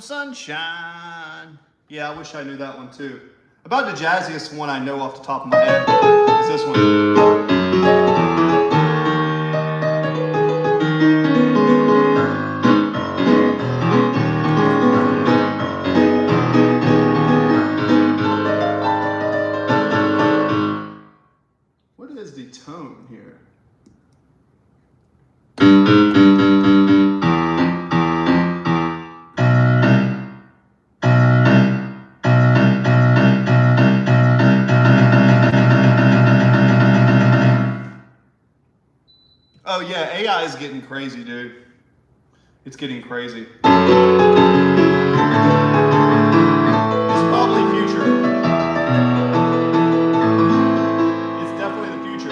sunshine. Yeah, I wish I knew that one too. About the jazziest one I know off the top of my head is this one. What is the tone here? Oh yeah, AI is getting crazy, dude. It's getting crazy. It's probably future. It's definitely the future.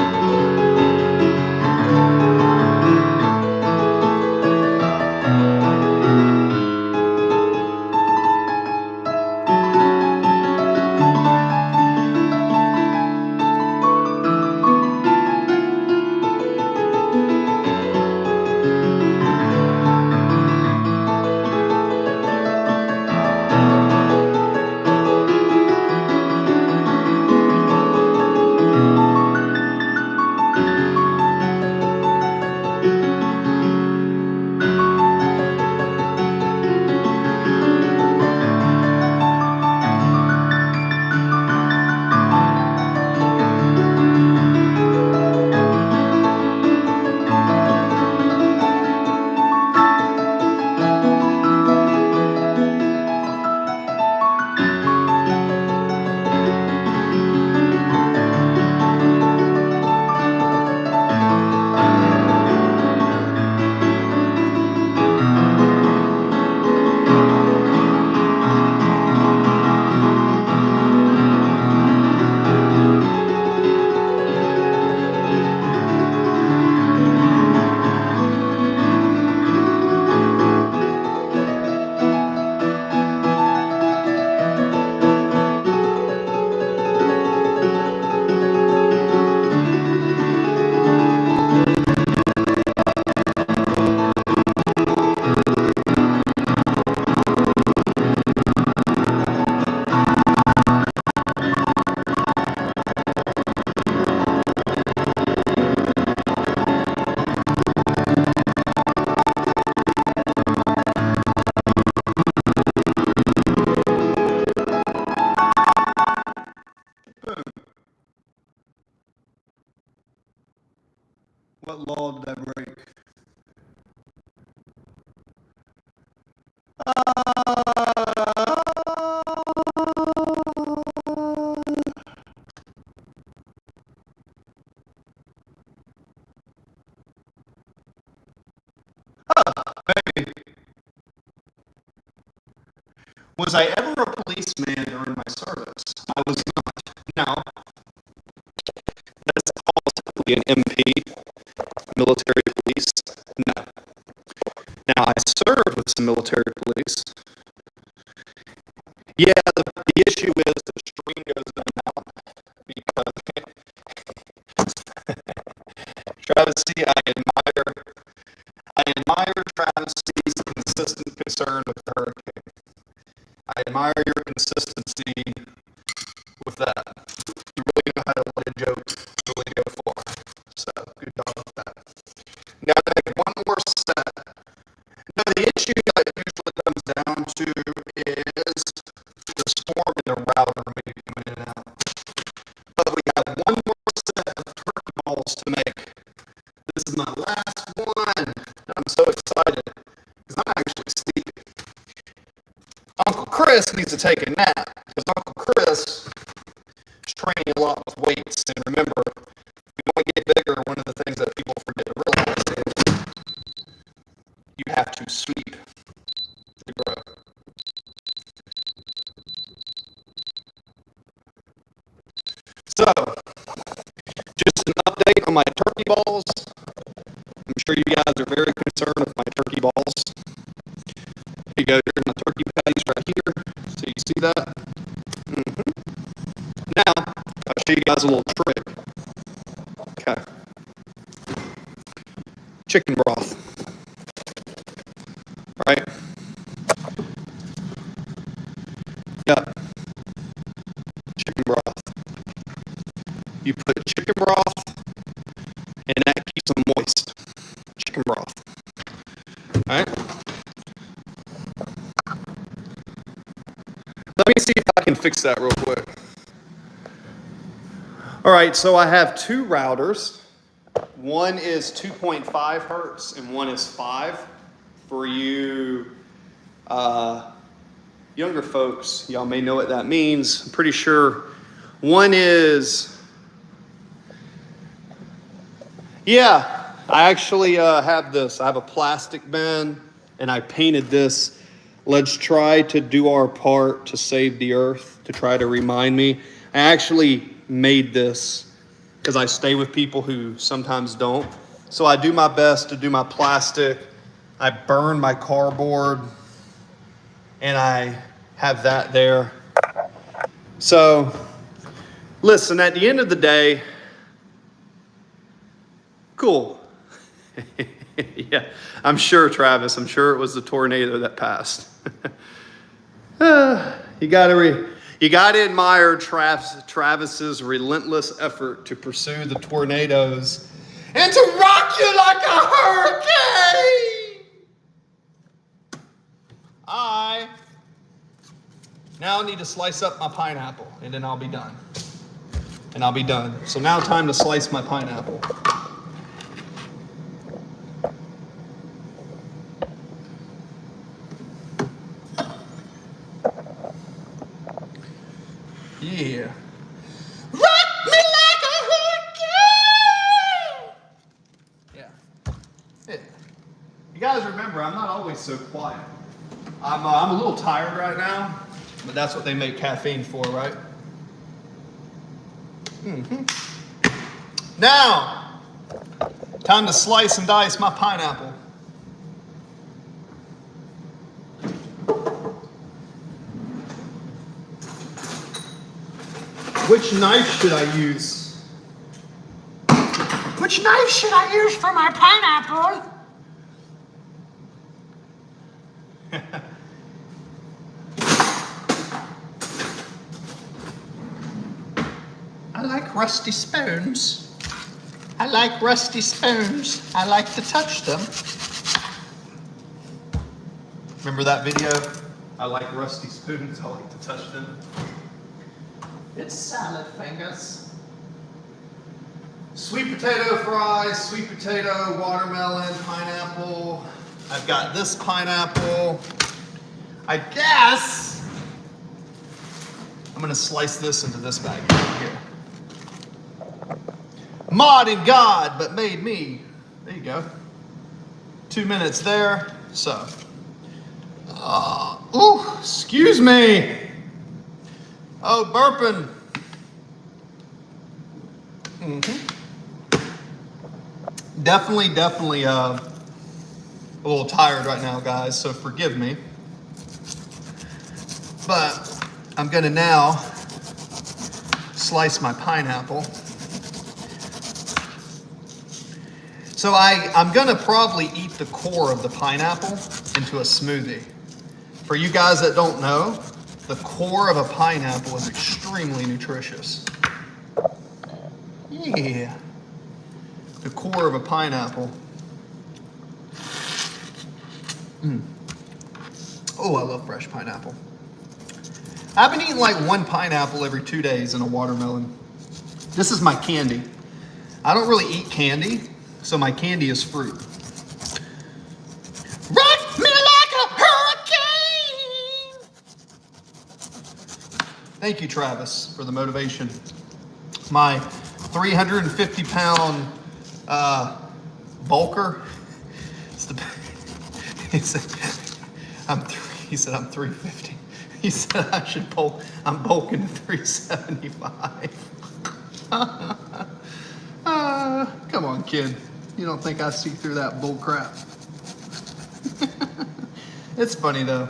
What law did I break? Maybe. Was I ever a policeman during my service? I was not. No. That's called typically an MP, military police. No. Now, I served with some military police. Yeah, the issue is the stream goes in and out because Travis C, I admire Travis C's consistent concern with the hurricane. I admire your consistency with that. You really know how to let a joke really go far. So, good job with that. Now, to make one more set. Now, the issue that it usually comes down to is the storm and the router maybe coming in and out. But we have one more set of turkey balls to make. This is my last one. I'm so excited because I'm actually sleeping. Uncle Chris needs to take a nap because Uncle Chris is training a lot with weights. And remember, if you want to get bigger, one of the things that people forget to realize is you have to sleep to grow. So, just an update on my turkey balls. I'm sure you guys are very concerned with my turkey balls. Here you go, here's my turkey patties right here. So you see that? Now, I'll show you guys a little trick. Okay. Chicken broth. Right? You put chicken broth, and that keeps them moist. Chicken broth. All right. Let me see if I can fix that real quick. All right, so I have two routers. One is 2.5 hertz and one is 5. For you younger folks, y'all may know what that means. I'm pretty sure one is, yeah, I actually have this. I have a plastic bin and I painted this. Let's try to do our part to save the earth, to try to remind me. I actually made this because I stay with people who sometimes don't. So I do my best to do my plastic. I burn my cardboard and I have that there. So listen, at the end of the day, cool. Yeah, I'm sure, Travis, I'm sure it was the tornado that passed. You gotta admire Travis's relentless effort to pursue the tornadoes and to rock you like a hurricane. I now need to slice up my pineapple, and then I'll be done. So now time to slice my pineapple. Yeah. Rock me like a hurricane! Yeah. You guys remember, I'm not always so quiet. I'm a little tired right now, but that's what they make caffeine for, right? Now, time to slice and dice my pineapple. Which knife should I use? Which knife should I use for my pineapple? I like rusty spoons. I like to touch them. Remember that video? I like rusty spoons. I like to touch them. It's salad fingers. Sweet potato fries, sweet potato, watermelon, pineapple. I've got this pineapple. I guess I'm gonna slice this into this bag right here. Mod in God, but made me. There you go. 2 minutes there. So, excuse me. Oh, burping. Definitely a little tired right now, guys, so forgive me. But I'm gonna now slice my pineapple. So I'm gonna probably eat the core of the pineapple into a smoothie. For you guys that don't know, the core of a pineapple is extremely nutritious. Yeah. The core of a pineapple. Oh, I love fresh pineapple. I've been eating like one pineapple every 2 days and a watermelon. This is my candy. I don't really eat candy, so my candy is fruit. Rock me like a hurricane! Thank you, Travis, for the motivation. My 350-pound bulker. He said I'm 350. He said I should bulk. I'm bulking to 375. Come on, kid. You don't think I see through that bull crap? It's funny though.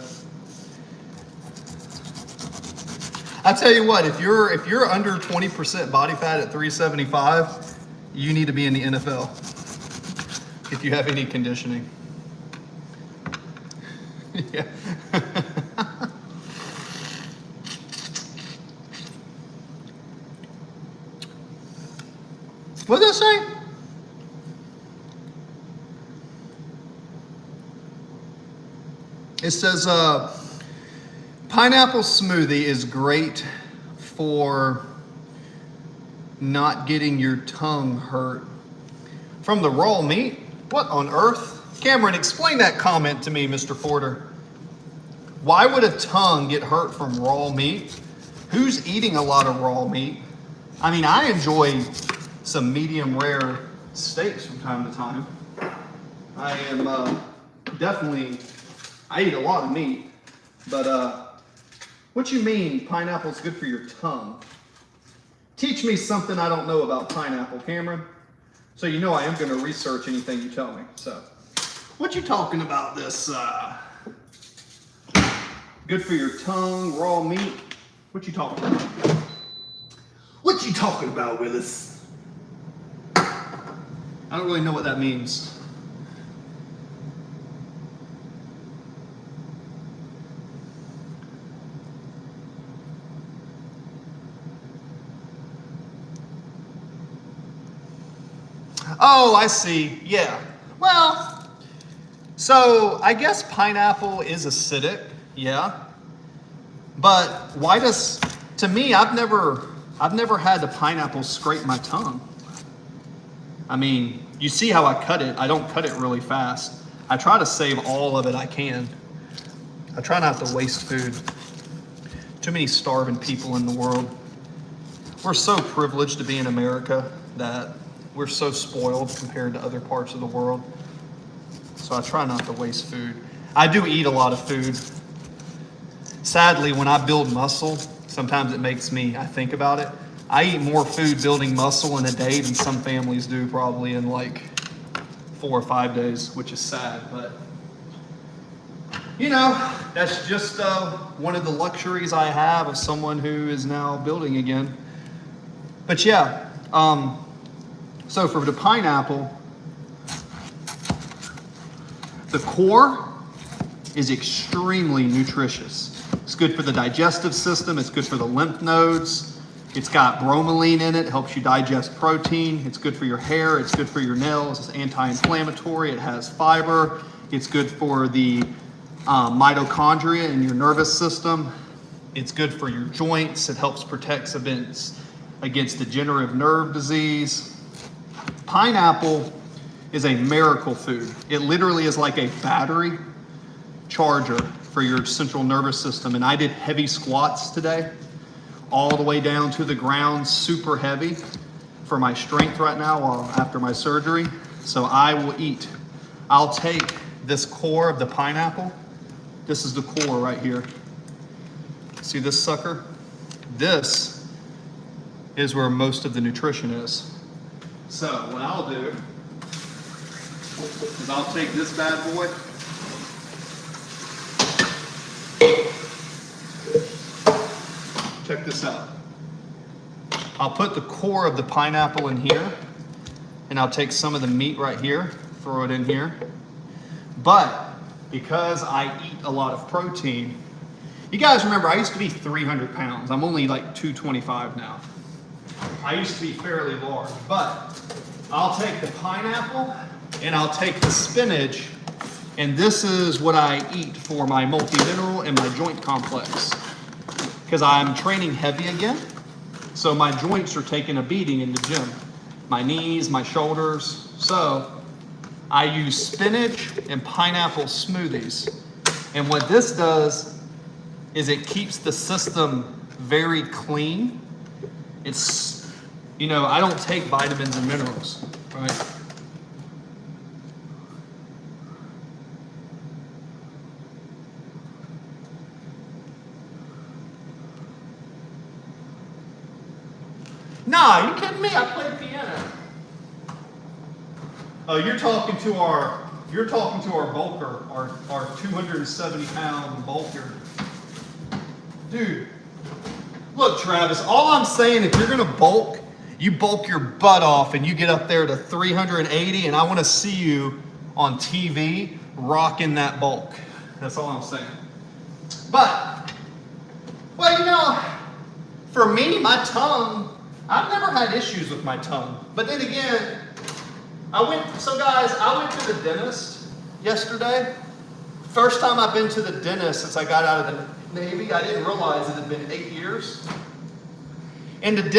I tell you what, if you're under 20% body fat at 375, you need to be in the NFL. If you have any conditioning. Yeah. does it say? It says pineapple smoothie is great for not getting your tongue hurt from the raw meat. What on earth? Cameron, explain that comment to me, Mr. Porter. Why would a tongue get hurt from raw meat? Who's eating a lot of raw meat? I mean, I enjoy some medium rare steaks from time to time. I am definitely, I eat a lot of meat, but what you mean pineapple's good for your tongue? Teach me something I don't know about pineapple, Cameron. So you know I am going to research anything you tell me. So, what you talking about this good for your tongue, raw meat? What you talking about? What you talking about, Willis? I don't really know what that means. Oh, I see. Yeah. Well, so I guess pineapple is acidic. Yeah. But why does, to me, I've never had the pineapple scrape my tongue. I mean, you see how I cut it. I don't cut it really fast. I try to save all of it I can. I try not to waste food. Too many starving people in the world. We're so privileged to be in America that we're so spoiled compared to other parts of the world. So I try not to waste food. I do eat a lot of food. Sadly, when I build muscle, sometimes it makes me, I think about it. I eat more food building muscle in a day than some families do probably in like 4 or 5 days, which is sad, but you know, that's just one of the luxuries I have of someone who is now building again. But yeah, so for the pineapple, the core is extremely nutritious. It's good for the digestive system. It's good for the lymph nodes. It's got bromelain in it. It helps you digest protein. It's good for your hair. It's good for your nails. It's anti-inflammatory. It has fiber. It's good for the mitochondria in your nervous system. It's good for your joints. It helps protect against degenerative nerve disease. Pineapple is a miracle food. It literally is like a battery charger for your central nervous system. And I did heavy squats today, all the way down to the ground, super heavy for my strength right now after my surgery. So I will eat. I'll take this core of the pineapple. This is the core right here. See this sucker? This is where most of the nutrition is. So what I'll do is I'll take this bad boy. Check this out. I'll put the core of the pineapple in here, and I'll take some of the meat right here, throw it in here. But because I eat a lot of protein, you guys remember I used to be 300 pounds. I'm only like 225 now. I used to be fairly large, but I'll take the pineapple and I'll take the spinach, and this is what I eat for my multi-mineral and my joint complex. Because I'm training heavy again, so my joints are taking a beating in the gym. My knees, my shoulders. So I use spinach and pineapple smoothies. And what this does is it keeps the system very clean. It's, you know, I don't take vitamins and minerals, right? Nah, you kidding me? I play piano. Oh, you're talking to our bulker, our 270 pound bulker. Dude, look, Travis, all I'm saying, if you're gonna bulk, you bulk your butt off and you get up there to 380, and I wanna see you on TV rocking that bulk. That's all I'm saying. But, well, you know, for me, my tongue, I've never had issues with my tongue. But then again, I went to the dentist yesterday. First time I've been to the dentist since I got out of the Navy. I didn't realize it had been 8 years. And the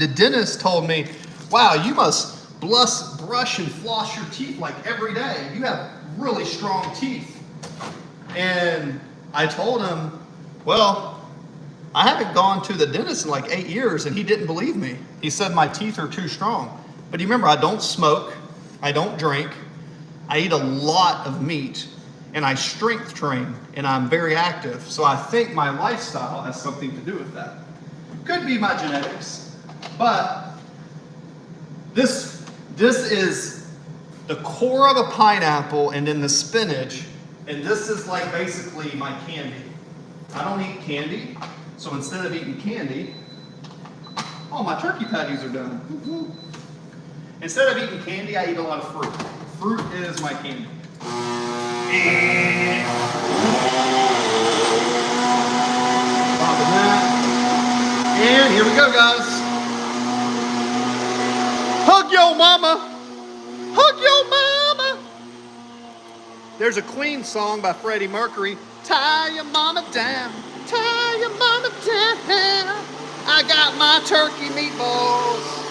dentist told me, wow, you must brush and floss your teeth like every day. You have really strong teeth. And I told him, well, I haven't gone to the dentist in like 8 years, and he didn't believe me. He said my teeth are too strong. But you remember, I don't smoke, I don't drink, I eat a lot of meat, and I strength train, and I'm very active. So I think my lifestyle has something to do with that. Could be my genetics, but this is the core of a pineapple and then the spinach, and this is like basically my candy. I don't eat candy, so instead of eating candy, oh, my turkey patties are done. Woo-hoo. Instead of eating candy, I eat a lot of fruit. Fruit is my candy. Popping that. And here we go, guys. Hug your mama. Hug your mama. There's a Queen song by Freddie Mercury. Tie your mama down. Tie your mama down. I got my turkey meatballs.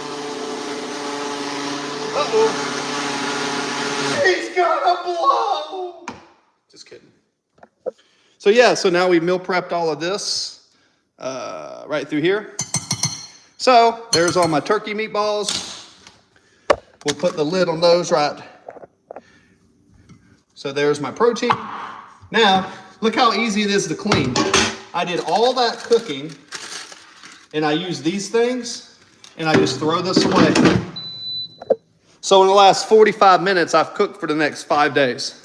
Uh-oh. He's gonna blow. Just kidding. So yeah, so now we meal prepped all of this right through here. So there's all my turkey meatballs. We'll put the lid on those right. So there's my protein. Now, look how easy it is to clean. I did all that cooking, and I use these things, and I just throw this away. So in the last 45 minutes, I've cooked for the next 5 days.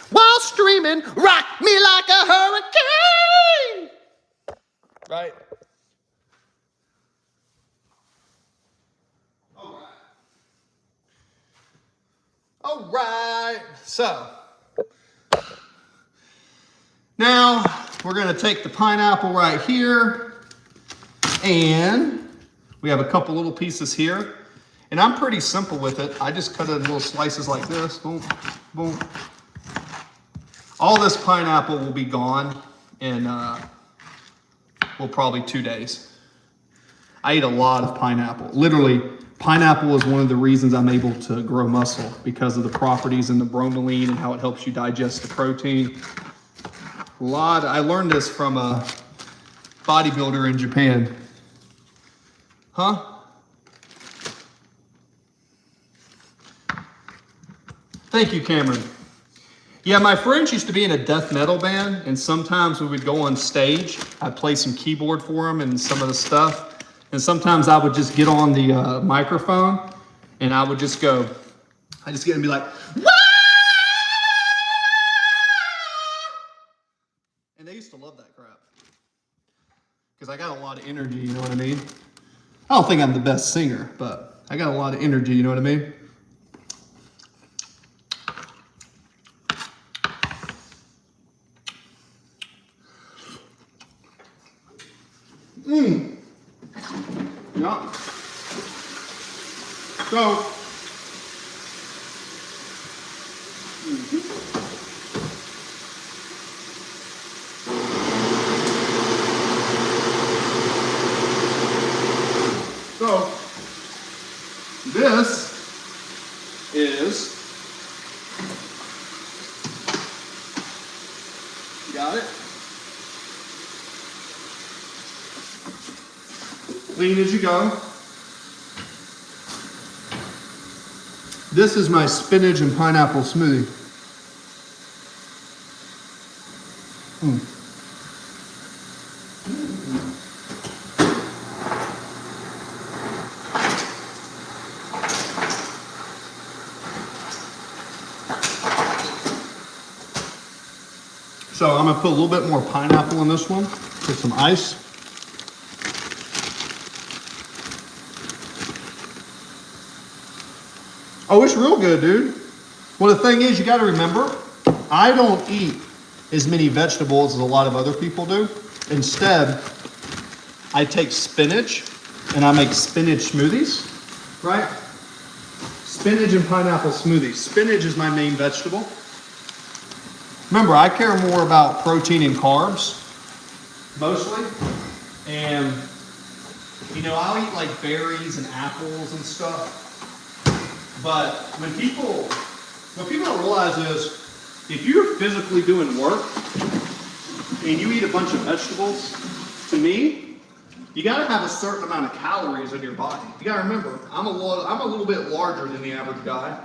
While streaming, rock me like a hurricane. Right? All right. So now we're going to take the pineapple right here, and we have a couple little pieces here. And I'm pretty simple with it. I just cut it in little slices like this. Boom, boom. All this pineapple will be gone in, well, probably 2 days. I eat a lot of pineapple. Literally, pineapple is one of the reasons I'm able to grow muscle, because of the properties in the bromelain and how it helps you digest the protein. I learned this from a bodybuilder in Japan. Huh? Thank you, Cameron. Yeah, my friends used to be in a death metal band, and sometimes we would go on stage. I'd play some keyboard for them and some of the stuff. And sometimes I would just get on the microphone, and I would just go, I just get and be like, wah! And they used to love that crap. Because I got a lot of energy, you know what I mean? I don't think I'm the best singer, but I got a lot of energy, you know what I mean? Yeah. So, this is, got it? Clean as you go. This is my spinach and pineapple smoothie. So I'm gonna put a little bit more pineapple in this one, put some ice. Oh, it's real good, dude. Well, the thing is, you got to remember, I don't eat as many vegetables as a lot of other people do. Instead, I take spinach and I make spinach smoothies, right? Spinach and pineapple smoothies. Spinach is my main vegetable. Remember, I care more about protein and carbs, mostly. And, you know, I'll eat like berries and apples and stuff. But when people don't realize is, if you're physically doing work and you eat a bunch of vegetables, to me, you gotta have a certain amount of calories in your body. You gotta remember, I'm a little bit larger than the average guy,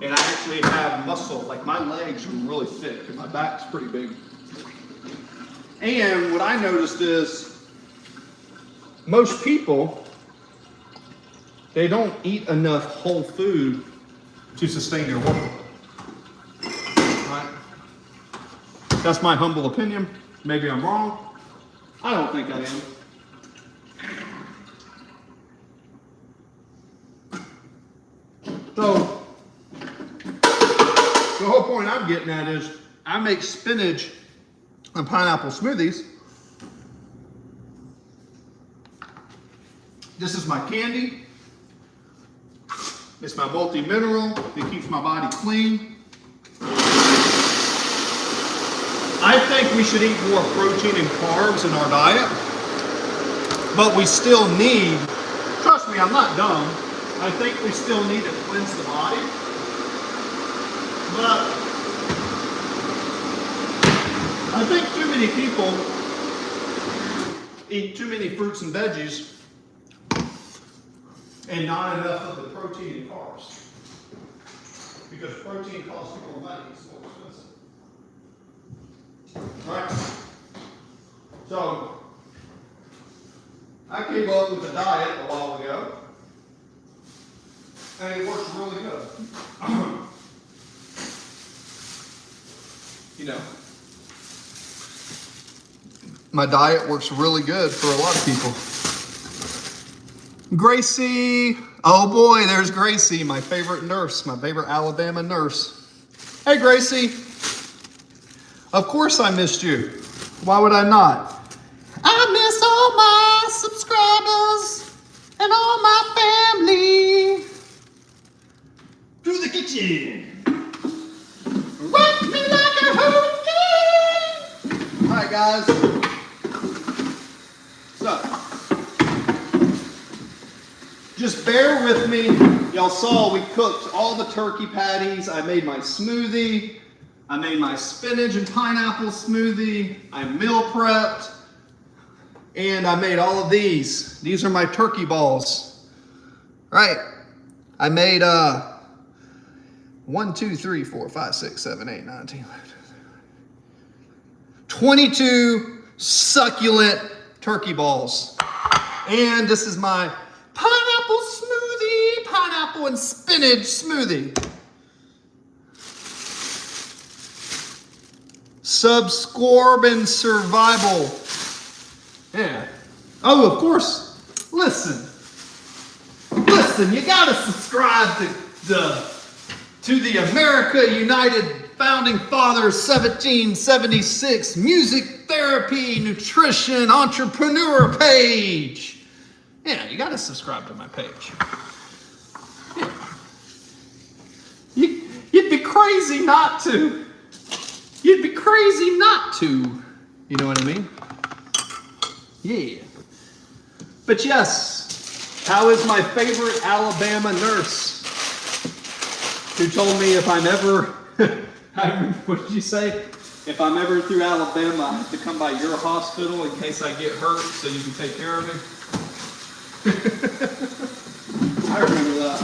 and I actually have muscle. Like my legs are really thick and my back's pretty big. And what I noticed is, most people, they don't eat enough whole food to sustain their work. Right? That's my humble opinion. Maybe I'm wrong. I don't think I am. So, the whole point I'm getting at is I make spinach and pineapple smoothies. This is my candy. It's my multi-mineral. It keeps my body clean. I think we should eat more protein and carbs in our diet, but we still need, trust me, I'm not dumb. I think we still need to cleanse the body. But I think too many people eat too many fruits and veggies and not enough of the protein and carbs. Because protein costs people money, it's more expensive. Right? So, I came up with a diet a while ago, and it works really good. You know, my diet works really good for a lot of people. Gracie, oh boy, there's Gracie, my favorite nurse, my favorite Alabama nurse. Hey Gracie, of course I missed you. Why would I not? I miss all my subscribers and all my family. To the kitchen. Rock me like a hurricane. All right, guys. So, just bear with me. Y'all saw we cooked all the turkey patties. I made my smoothie. I made my spinach and pineapple smoothie. I meal prepped. And I made all of these. These are my turkey balls. Right. I made 1, 2, 3, 4, 5, 6, 7, 8, 9, 10, 22 succulent turkey balls. And this is my pineapple smoothie, pineapple and spinach smoothie. Subscorbin survival. Yeah. Oh, of course. Listen, you gotta subscribe to the America United Founding Fathers 1776 Music Therapy Nutrition Entrepreneur page. Yeah, you gotta subscribe to my page. Yeah. You'd be crazy not to. You'd be crazy not to. You know what I mean? Yeah. But yes, how is my favorite Alabama nurse who told me if I'm ever, what did you say? If I'm ever through Alabama, I have to come by your hospital in case I get hurt so you can take care of me. I remember that.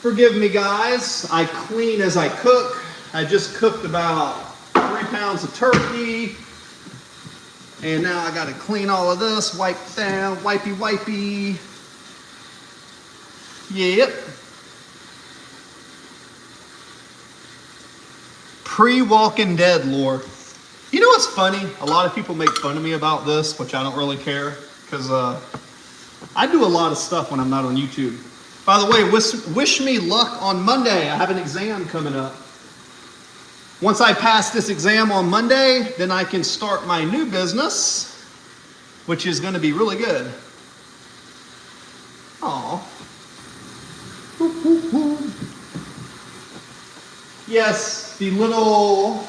Forgive me, guys. I clean as I cook. I just cooked about 3 pounds of turkey. And now I gotta clean all of this, wipe down, wipey. Yep. Pre-Walking Dead lore. You know what's funny? A lot of people make fun of me about this, which I don't really care, because I do a lot of stuff when I'm not on YouTube. By the way, wish me luck on Monday. I have an exam coming up. Once I pass this exam on Monday, then I can start my new business, which is going to be really good. Aw. Yes, the little,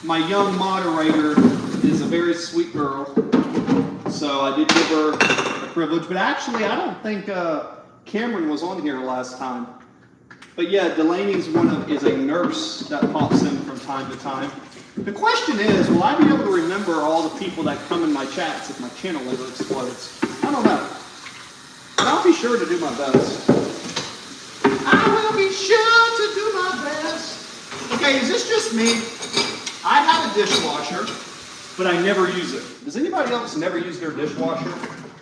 my young moderator is a very sweet girl. So I did give her a privilege, but actually I don't think Cameron was on here last time. But yeah, Delaney's is a nurse that pops in from time to time. The question is, will I be able to remember all the people that come in my chats if my channel ever explodes? I don't know. But I'll be sure to do my best. I will be sure to do my best. Okay, is this just me? I have a dishwasher, but I never use it. Does anybody else never use their dishwasher?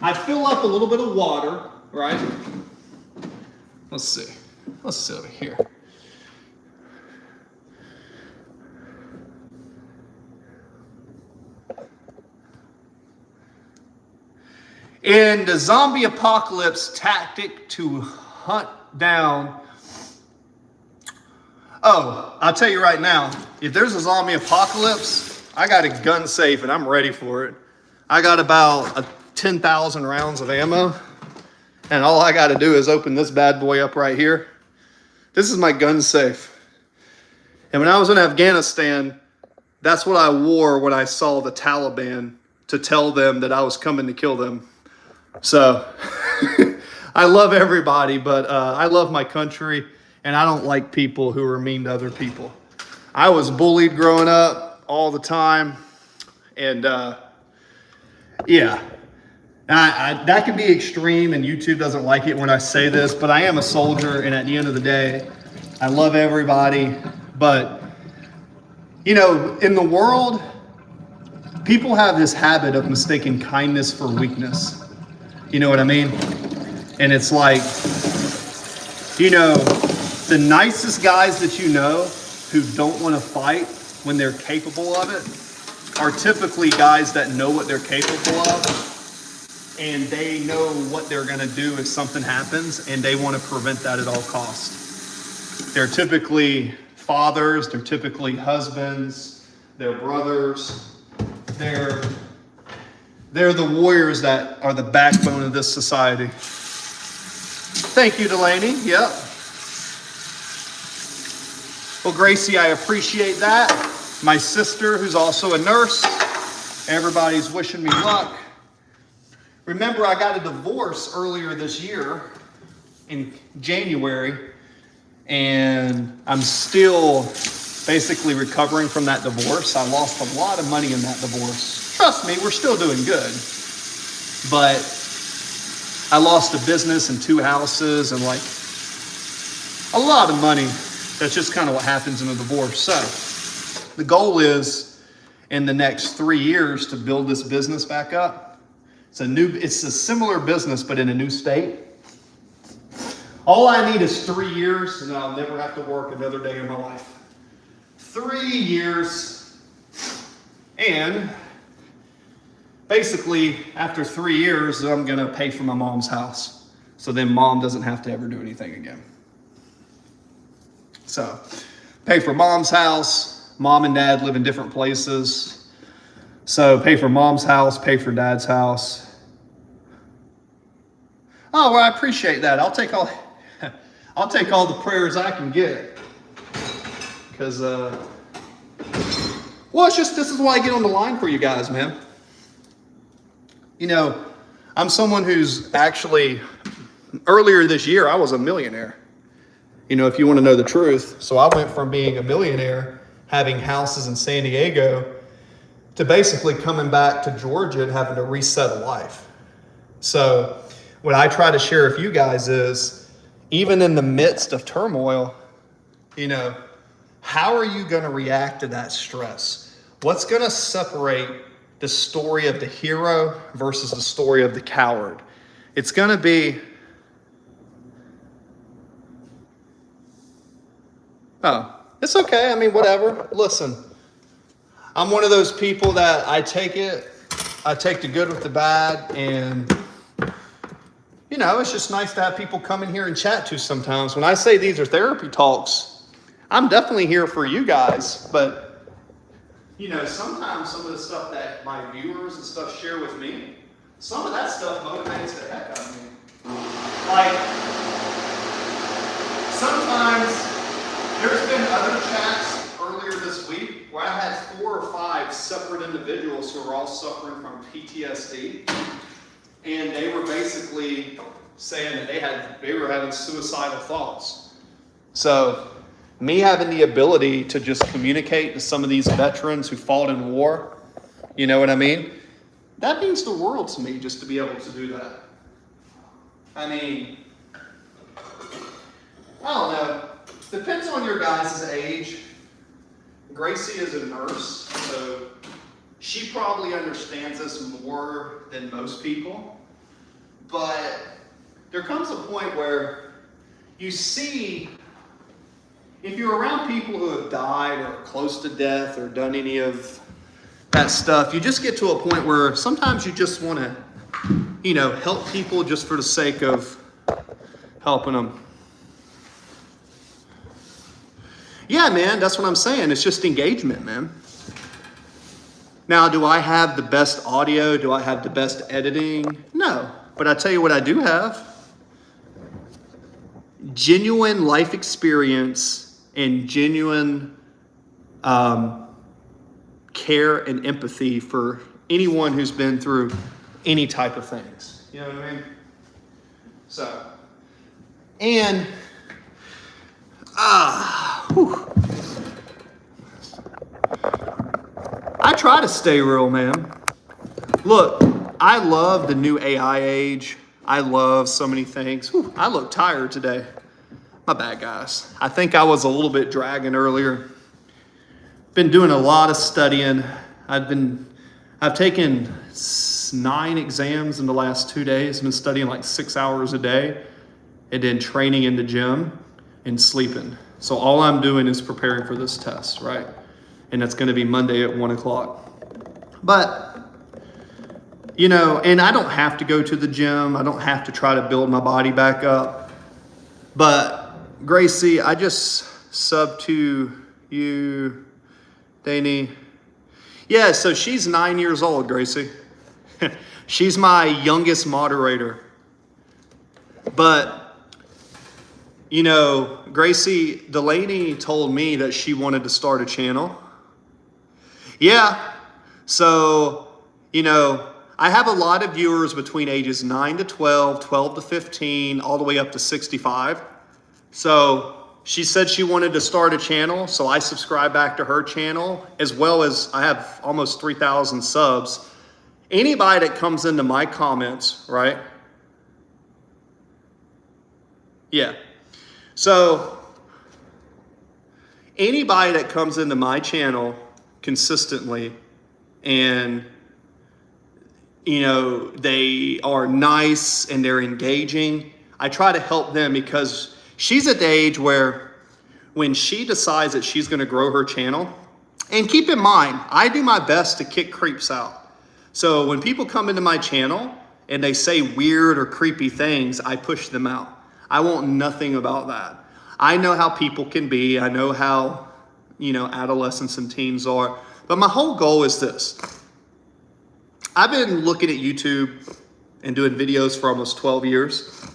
I fill up a little bit of water, right? Let's see. Let's see over here. In the zombie apocalypse tactic to hunt down. Oh, I'll tell you right now, if there's a zombie apocalypse, I got a gun safe and I'm ready for it. I got about 10,000 rounds of ammo, and all I got to do is open this bad boy up right here. This is my gun safe. And when I was in Afghanistan, that's what I wore when I saw the Taliban, to tell them that I was coming to kill them. So I love everybody, but I love my country, and I don't like people who are mean to other people. I was bullied growing up all the time, and yeah, that can be extreme, and YouTube doesn't like it when I say this, but I am a soldier, and at the end of the day, I love everybody. But, you know, in the world, people have this habit of mistaking kindness for weakness. You know what I mean? And it's like, you know, the nicest guys that you know who don't want to fight when they're capable of it are typically guys that know what they're capable of, and they know what they're going to do if something happens, and they want to prevent that at all costs. They're typically fathers, they're typically husbands, they're brothers, they're the warriors that are the backbone of this society. Thank you, Delaney. Yep. Well, Gracie, I appreciate that. My sister, who's also a nurse, everybody's wishing me luck. Remember, I got a divorce earlier this year in January, and I'm still basically recovering from that divorce. I lost a lot of money in that divorce. Trust me, we're still doing good. But I lost a business and 2 houses and like a lot of money. That's just kind of what happens in a divorce. So the goal is in the next 3 years to build this business back up. It's a similar business, but in a new state. All I need is 3 years, and I'll never have to work another day in my life. 3 years, and basically after 3 years, I'm gonna pay for my mom's house. So then mom doesn't have to ever do anything again. So pay for mom's house. Mom and dad live in different places. So pay for mom's house, pay for dad's house. Oh, well, I appreciate that. I'll take all the prayers I can get. Because, well, it's just, this is why I get on the line for you guys, man. You know, I'm someone who's actually, earlier this year, I was a millionaire. You know, if you want to know the truth. So I went from being a millionaire, having houses in San Diego, to basically coming back to Georgia and having to reset a life. So what I try to share with you guys is, even in the midst of turmoil, you know, how are you going to react to that stress? What's going to separate the story of the hero versus the story of the coward? It's going to be, oh, it's okay. I mean, whatever. Listen, I'm one of those people that I take the good with the bad, and you know, it's just nice to have people come in here and chat to sometimes. When I say these are therapy talks, I'm definitely here for you guys, but you know, sometimes some of the stuff that my viewers and stuff share with me, some of that stuff motivates the heck out of me. Like, sometimes there's been other chats earlier this week where I had 4 or 5 separate individuals who were all suffering from PTSD, and they were basically saying that they were having suicidal thoughts. So, me having the ability to just communicate to some of these veterans who fought in war, you know what I mean? That means the world to me, just to be able to do that. I mean, I don't know. Depends on your guys' age. Gracie is a nurse, so she probably understands this more than most people. But there comes a point where you see, if you're around people who have died or are close to death or done any of that stuff, you just get to a point where sometimes you just want to, you know, help people just for the sake of helping them. Yeah, man, that's what I'm saying. It's just engagement, man. Now, do I have the best audio? Do I have the best editing? No. But I tell you what I do have. Genuine life experience and genuine care and empathy for anyone who's been through any type of things. You know what I mean? So, and I try to stay real, man. Look, I love the new AI age. I love so many things. Whew, I look tired today. My bad, guys. I think I was a little bit dragging earlier. Been doing a lot of studying. I've taken 9 exams in the last 2 days. I've been studying like 6 hours a day, and then training in the gym and sleeping. So all I'm doing is preparing for this test, right? And that's going to be Monday at 1 o'clock. But, you know, and I don't have to go to the gym. I don't have to try to build my body back up. But Gracie, I just subbed to you, Danny. Yeah, so she's 9 years old, Gracie. She's my youngest moderator. But, you know, Gracie, Delaney told me that she wanted to start a channel. Yeah, so, you know, I have a lot of viewers between ages 9 to 12, 12 to 15, all the way up to 65. So she said she wanted to start a channel, so I subscribe back to her channel, as well as I have almost 3,000 subs. Anybody that comes into my comments, right? Yeah. So anybody that comes into my channel consistently and, you know, they are nice and they're engaging, I try to help them because she's at the age where when she decides that she's going to grow her channel, and keep in mind, I do my best to kick creeps out. So when people come into my channel and they say weird or creepy things, I push them out. I want nothing about that. I know how people can be. I know how, you know, adolescents and teens are. But my whole goal is this. I've been looking at YouTube and doing videos for almost 12 years.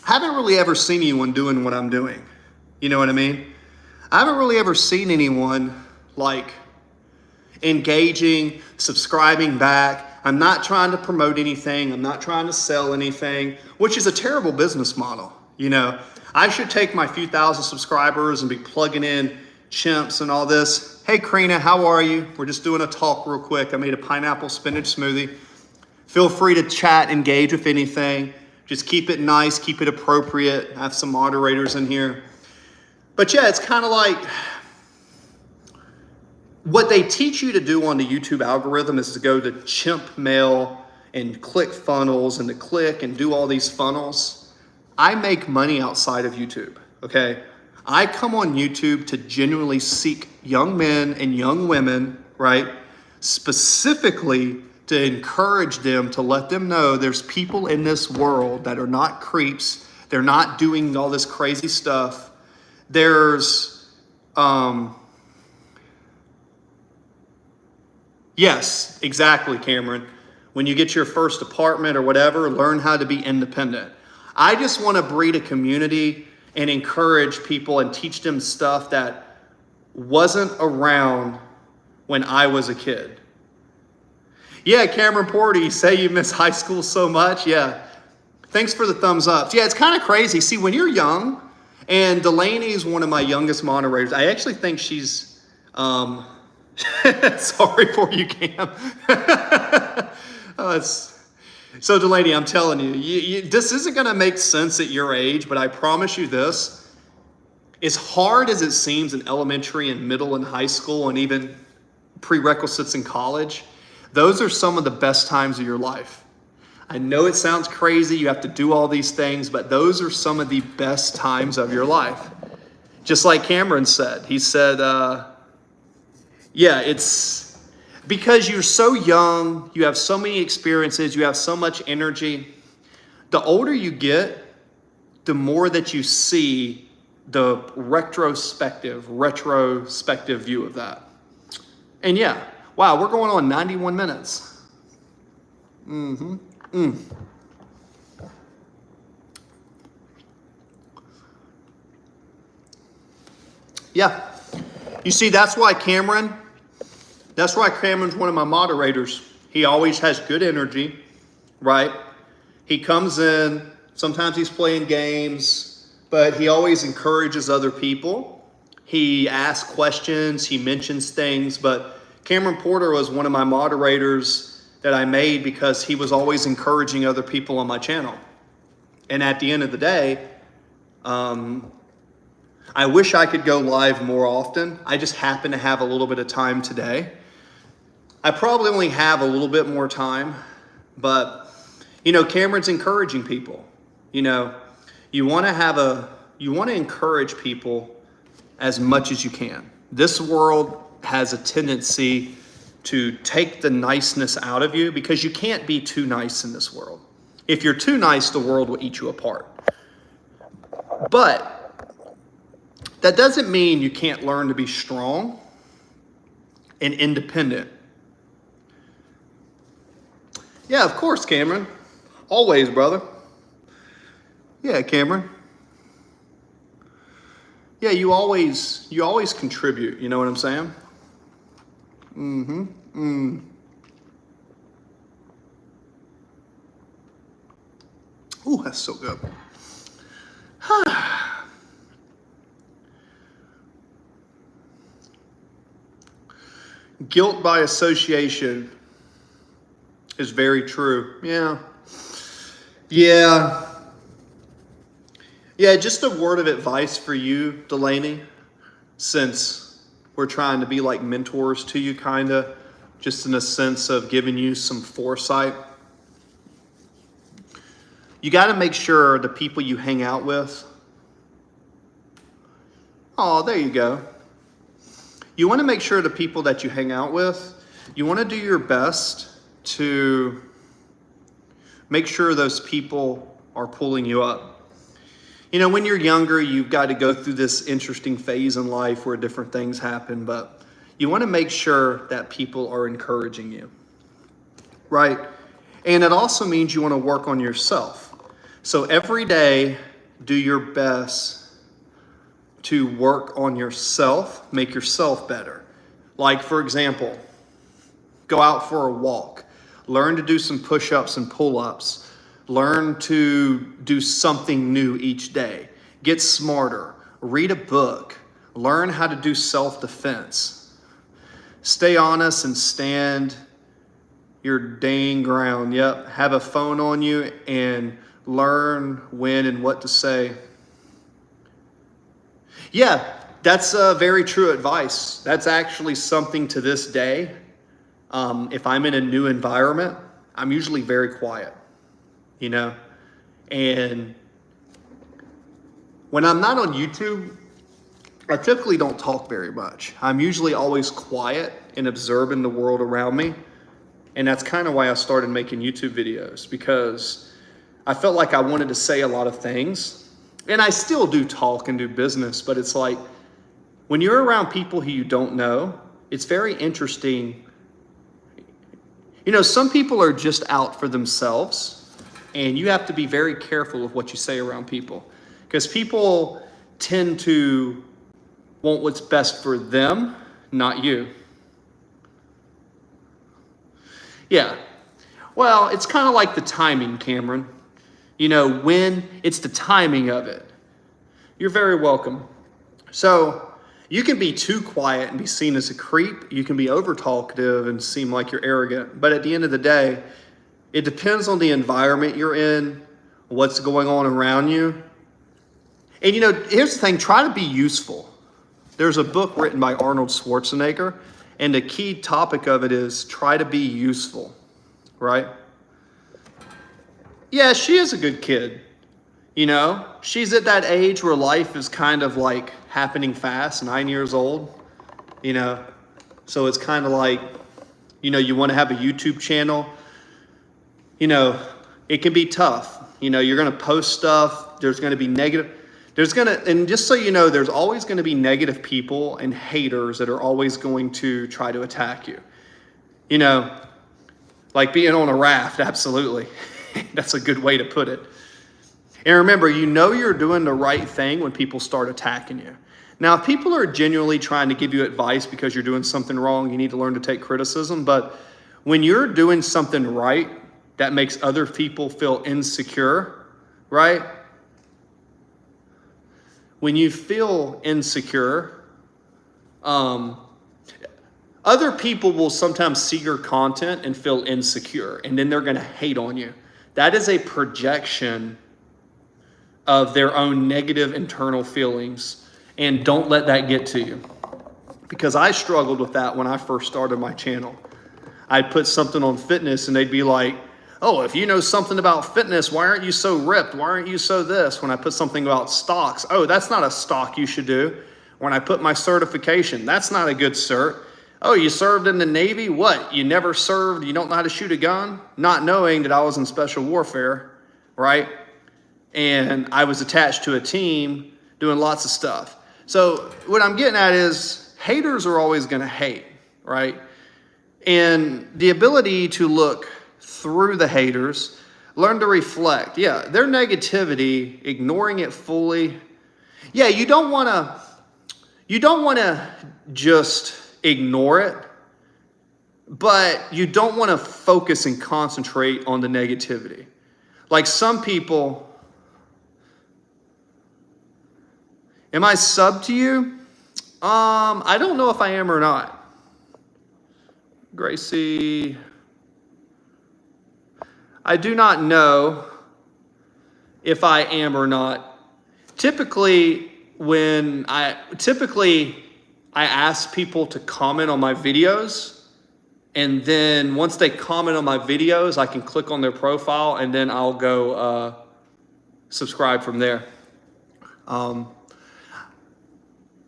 Haven't really ever seen anyone doing what I'm doing. You know what I mean? I haven't really ever seen anyone like engaging, subscribing back. I'm not trying to promote anything. I'm not trying to sell anything, which is a terrible business model. You know, I should take my few thousand subscribers and be plugging in chimps and all this. Hey, Karina, how are you? We're just doing a talk real quick. I made a pineapple spinach smoothie. Feel free to chat, engage with anything. Just keep it nice, keep it appropriate. I have some moderators in here. But yeah, it's kind of like what they teach you to do on the YouTube algorithm is to go to chimp mail and click funnels and to click and do all these funnels. I make money outside of YouTube, okay? I come on YouTube to genuinely seek young men and young women, right? Specifically to encourage them, to let them know there's people in this world that are not creeps. They're not doing all this crazy stuff. There's Yes, exactly, Cameron. When you get your first apartment or whatever, learn how to be independent. I just want to breed a community and encourage people and teach them stuff that wasn't around when I was a kid. Yeah, Cameron Porter, you say you miss high school so much. Yeah. Thanks for the thumbs up. Yeah, it's kind of crazy. See, when you're young, and Delaney is one of my youngest moderators. I actually think she's, sorry for you, Cam. So Delaney, I'm telling you, this isn't going to make sense at your age, but I promise you this. As hard as it seems in elementary and middle and high school and even prerequisites in college, those are some of the best times of your life. I know it sounds crazy, you have to do all these things, but those are some of the best times of your life. Just like Cameron said. He said, yeah, it's because you're so young, you have so many experiences, you have so much energy. The older you get, the more that you see the retrospective view of that. And yeah, wow, we're going on 91 minutes. Yeah. You see, that's why Cameron's one of my moderators. He always has good energy, right? He comes in, sometimes he's playing games, but he always encourages other people. He asks questions, he mentions things, but Cameron Porter was one of my moderators that I made because he was always encouraging other people on my channel. And at the end of the day, I wish I could go live more often. I just happen to have a little bit of time today. I probably only have a little bit more time, but Cameron's encouraging people. You want to encourage people as much as you can. This world has a tendency to take the niceness out of you because you can't be too nice in this world. If you're too nice, the world will eat you apart. But that doesn't mean you can't learn to be strong and independent. Yeah, of course, Cameron. Always, brother. Yeah, Cameron. Yeah, you always contribute, you know what I'm saying? Ooh, that's so good. Guilt by association is very true. Yeah, just a word of advice for you, Delaney, since we're trying to be like mentors to you, kind of, just in a sense of giving you some foresight. You got to make sure the people you hang out with. Oh, there you go. You want to make sure the people that you hang out with, you want to do your best to make sure those people are pulling you up. When you're younger, you've got to go through this interesting phase in life where different things happen, but you want to make sure that people are encouraging you, right? And it also means you want to work on yourself. So every day, do your best to work on yourself, make yourself better. Like, for example, go out for a walk, learn to do some push-ups and pull-ups, learn to do something new each day, get smarter, read a book, learn how to do self-defense, stay honest and stand your dang ground. Yep, have a phone on you and learn when and what to say. Yeah, that's very true advice. That's actually something to this day. If I'm in a new environment, I'm usually very quiet, and when I'm not on YouTube, I typically don't talk very much. I'm usually always quiet and observing the world around me. And that's kind of why I started making YouTube videos, because I felt like I wanted to say a lot of things. And I still do talk and do business, but it's like When you're around people who you don't know, it's very interesting. You know, some people are just out for themselves, and you have to be very careful of what you say around people, because people tend to want what's best for them, not you. Yeah. Well, it's kind of like the timing, Cameron. You know, when it's the timing of it. You're very welcome. So you can be too quiet and be seen as a creep. You can be over talkative and seem like you're arrogant. But at the end of the day, it depends on the environment you're in, what's going on around you. And you know, here's the thing, try to be useful. There's a book written by Arnold Schwarzenegger, and the key topic of it is try to be useful, right? Yeah, she is a good kid. You know, she's at that age where life is kind of like happening fast, 9 years old, you know. So it's kind of like, you know, you want to have a YouTube channel. You know, it can be tough. You know, you're going to post stuff. There's going to be negative. And just so you know, there's always going to be negative people and haters that are always going to try to attack you. You know, like being on a raft, absolutely. That's a good way to put it. And remember, you know you're doing the right thing when people start attacking you. Now, if people are genuinely trying to give you advice because you're doing something wrong, you need to learn to take criticism. But when you're doing something right that makes other people feel insecure, right? When you feel insecure, other people will sometimes see your content and feel insecure, and then they're going to hate on you. That is a projection of their own negative internal feelings, and don't let that get to you. Because I struggled with that when I first started my channel. I'd put something on fitness and they'd be like, oh, if you know something about fitness, why aren't you so ripped? Why aren't you so this? When I put something about stocks, oh, that's not a stock you should do. When I put my certification, that's not a good cert. Oh, you served in the Navy? What? You never served? You don't know how to shoot a gun? Not knowing that I was in special warfare, right? And I was attached to a team doing lots of stuff. So what I'm getting at is haters are always going to hate, right? And the ability to look through the haters, learn to reflect. Yeah, their negativity, ignoring it fully. Yeah, you don't want to just ignore it, but you don't want to focus and concentrate on the negativity. Like some people, am I sub to you? I don't know if I am or not. Gracie, I do not know if I am or not. Typically, I ask people to comment on my videos, and then once they comment on my videos, I can click on their profile, and then I'll go subscribe from there.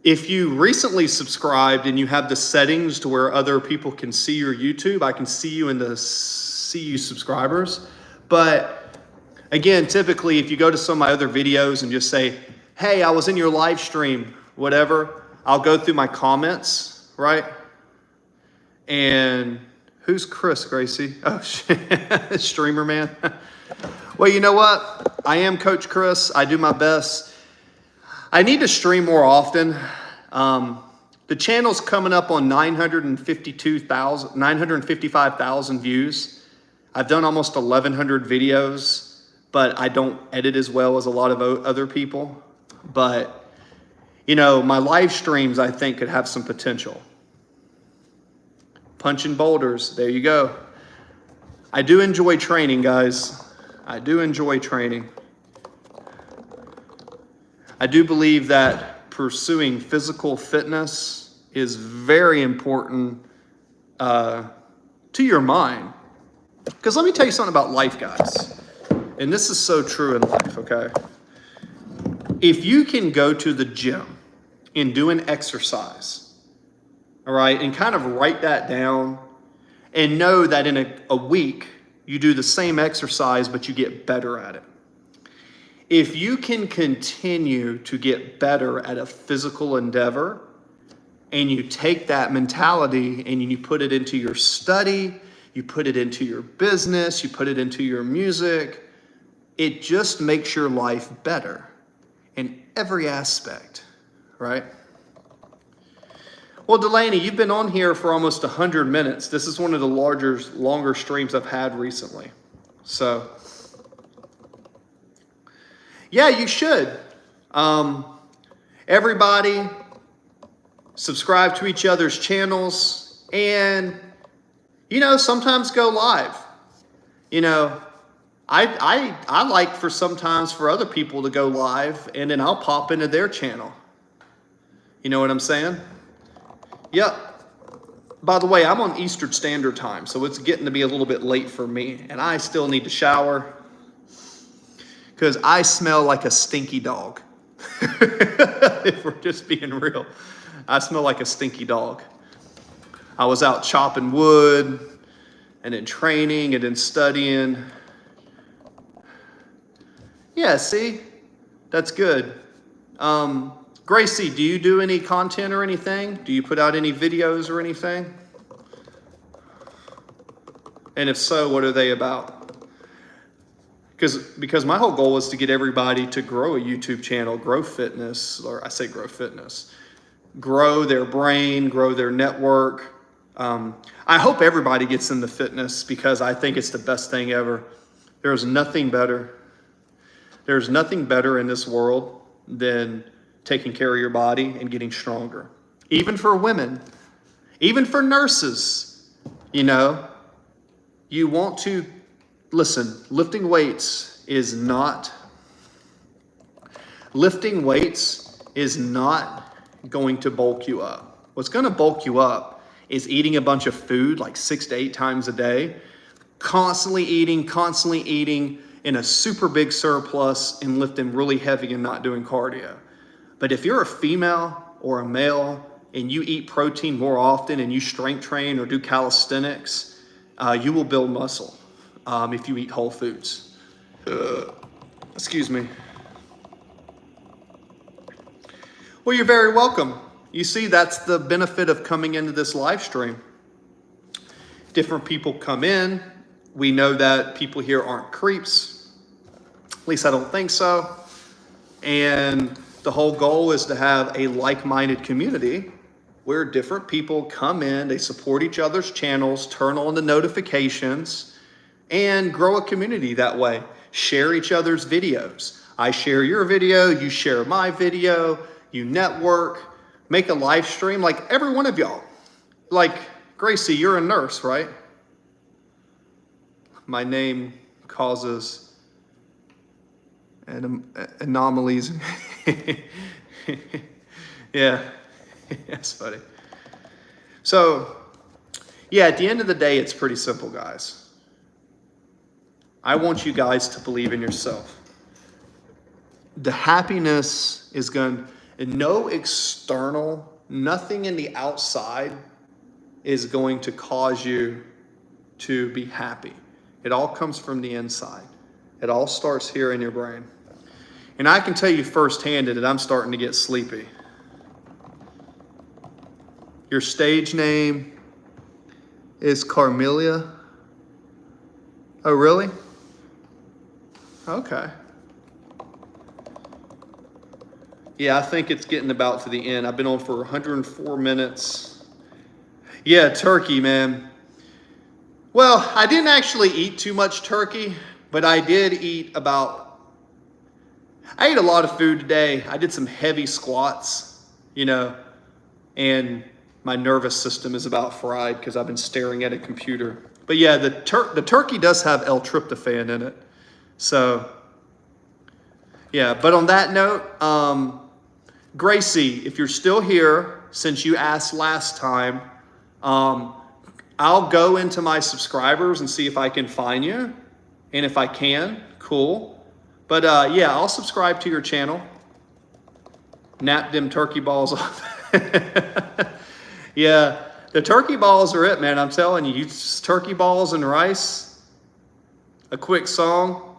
If you recently subscribed and you have the settings to where other people can see your YouTube, I can see you in the see you subscribers. But again, typically if you go to some of my other videos and just say, hey, I was in your live stream, whatever, I'll go through my comments, right? And who's Chris, Gracie? Oh, streamer man. Well, you know what? I am Coach Chris. I do my best. I need to stream more often. The channel's coming up on 955,000 views. I've done almost 1,100 videos, but I don't edit as well as a lot of other people. But, you know, my live streams, I think, could have some potential. Punching boulders, there you go. I do enjoy training, guys. I do enjoy training. I do believe that pursuing physical fitness is very important to your mind. Because let me tell you something about life, guys. And this is so true in life, okay? If you can go to the gym and do an exercise, all right, and kind of write that down and know that in a week you do the same exercise, but you get better at it. If you can continue to get better at a physical endeavor, and you take that mentality and you put it into your study, you put it into your business, you put it into your music, it just makes your life better in every aspect, right? Well, Delaney, you've been on here for almost 100 minutes. This is one of the longer streams I've had recently. So, yeah, you should. Everybody subscribe to each other's channels and, sometimes go live. I like for sometimes for other people to go live and then I'll pop into their channel. You know what I'm saying? Yep. By the way, I'm on Eastern Standard Time, so it's getting to be a little bit late for me, and I still need to shower because I smell like a stinky dog. If we're just being real, I smell like a stinky dog. I was out chopping wood and then training and then studying. Yeah, see? That's good. Gracie, do you do any content or anything? Do you put out any videos or anything? And if so, what are they about? Because my whole goal is to get everybody to grow a YouTube channel, grow fitness, or I say grow fitness, grow their brain, grow their network. I hope everybody gets into fitness because I think it's the best thing ever. There's nothing better. There's nothing better in this world than taking care of your body and getting stronger. Even for women, even for nurses, you want to, listen, lifting weights is not going to bulk you up. What's going to bulk you up is eating a bunch of food like 6 to 8 times a day, constantly eating in a super big surplus and lifting really heavy and not doing cardio. But if you're a female or a male and you eat protein more often and you strength train or do calisthenics, you will build muscle if you eat whole foods. Excuse me. Well, you're very welcome. You see, that's the benefit of coming into this live stream. Different people come in. We know that people here aren't creeps. At least I don't think so. And the whole goal is to have a like-minded community where different people come in, they support each other's channels, turn on the notifications, and grow a community that way. Share each other's videos. I share your video, you share my video, you network, make a live stream like every one of y'all. Like, Gracie, you're a nurse, right? My name causes anomalies. Yeah, that's funny. So, yeah, at the end of the day, it's pretty simple, guys. I want you guys to believe in yourself. The happiness is no external, nothing in the outside is going to cause you to be happy. It all comes from the inside. It all starts here in your brain. And I can tell you firsthand that I'm starting to get sleepy. Your stage name is Carmelia. Oh, really? Okay. Yeah, I think it's getting about to the end. I've been on for 104 minutes. Yeah, turkey, man. Well, I didn't actually eat too much turkey, but I did eat I ate a lot of food today. I did some heavy squats, and my nervous system is about fried because I've been staring at a computer. But yeah, the turkey does have L-tryptophan in it. So, yeah, but on that note, Gracie, if you're still here, since you asked last time, I'll go into my subscribers and see if I can find you. And if I can, cool. But yeah, I'll subscribe to your channel. Nap them turkey balls off. Yeah, the turkey balls are it, man. I'm telling you, turkey balls and rice. A quick song.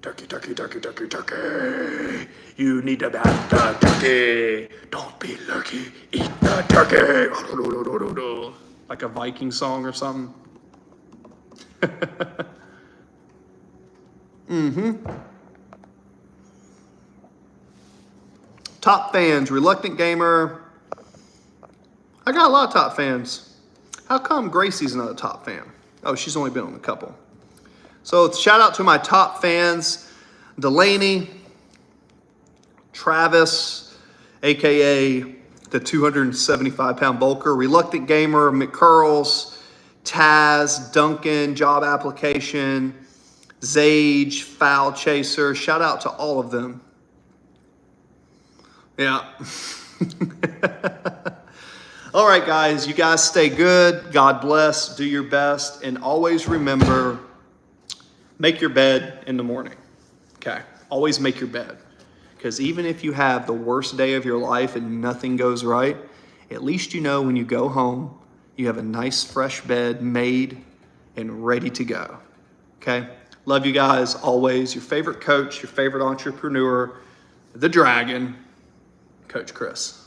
Turkey, turkey, turkey, turkey, turkey. You need to bat the turkey. Don't be lucky. Eat the turkey. Like a Viking song or something. Top fans, Reluctant Gamer. I got a lot of top fans. How come Gracie's not a top fan? Oh, she's only been on a couple. So shout out to my top fans, Delaney, Travis, AKA the 275-pound bulker, Reluctant Gamer, McCurls, Taz, Duncan, Job Application, Zage, Foul Chaser. Shout out to all of them. Yeah. All right, guys, you guys stay good. God bless. Do your best. And always remember, make your bed in the morning. Okay? Always make your bed. Because even if you have the worst day of your life and nothing goes right, at least you know when you go home, you have a nice fresh bed made and ready to go. Okay? Love you guys. Always your favorite coach, your favorite entrepreneur, the dragon, Coach Chris.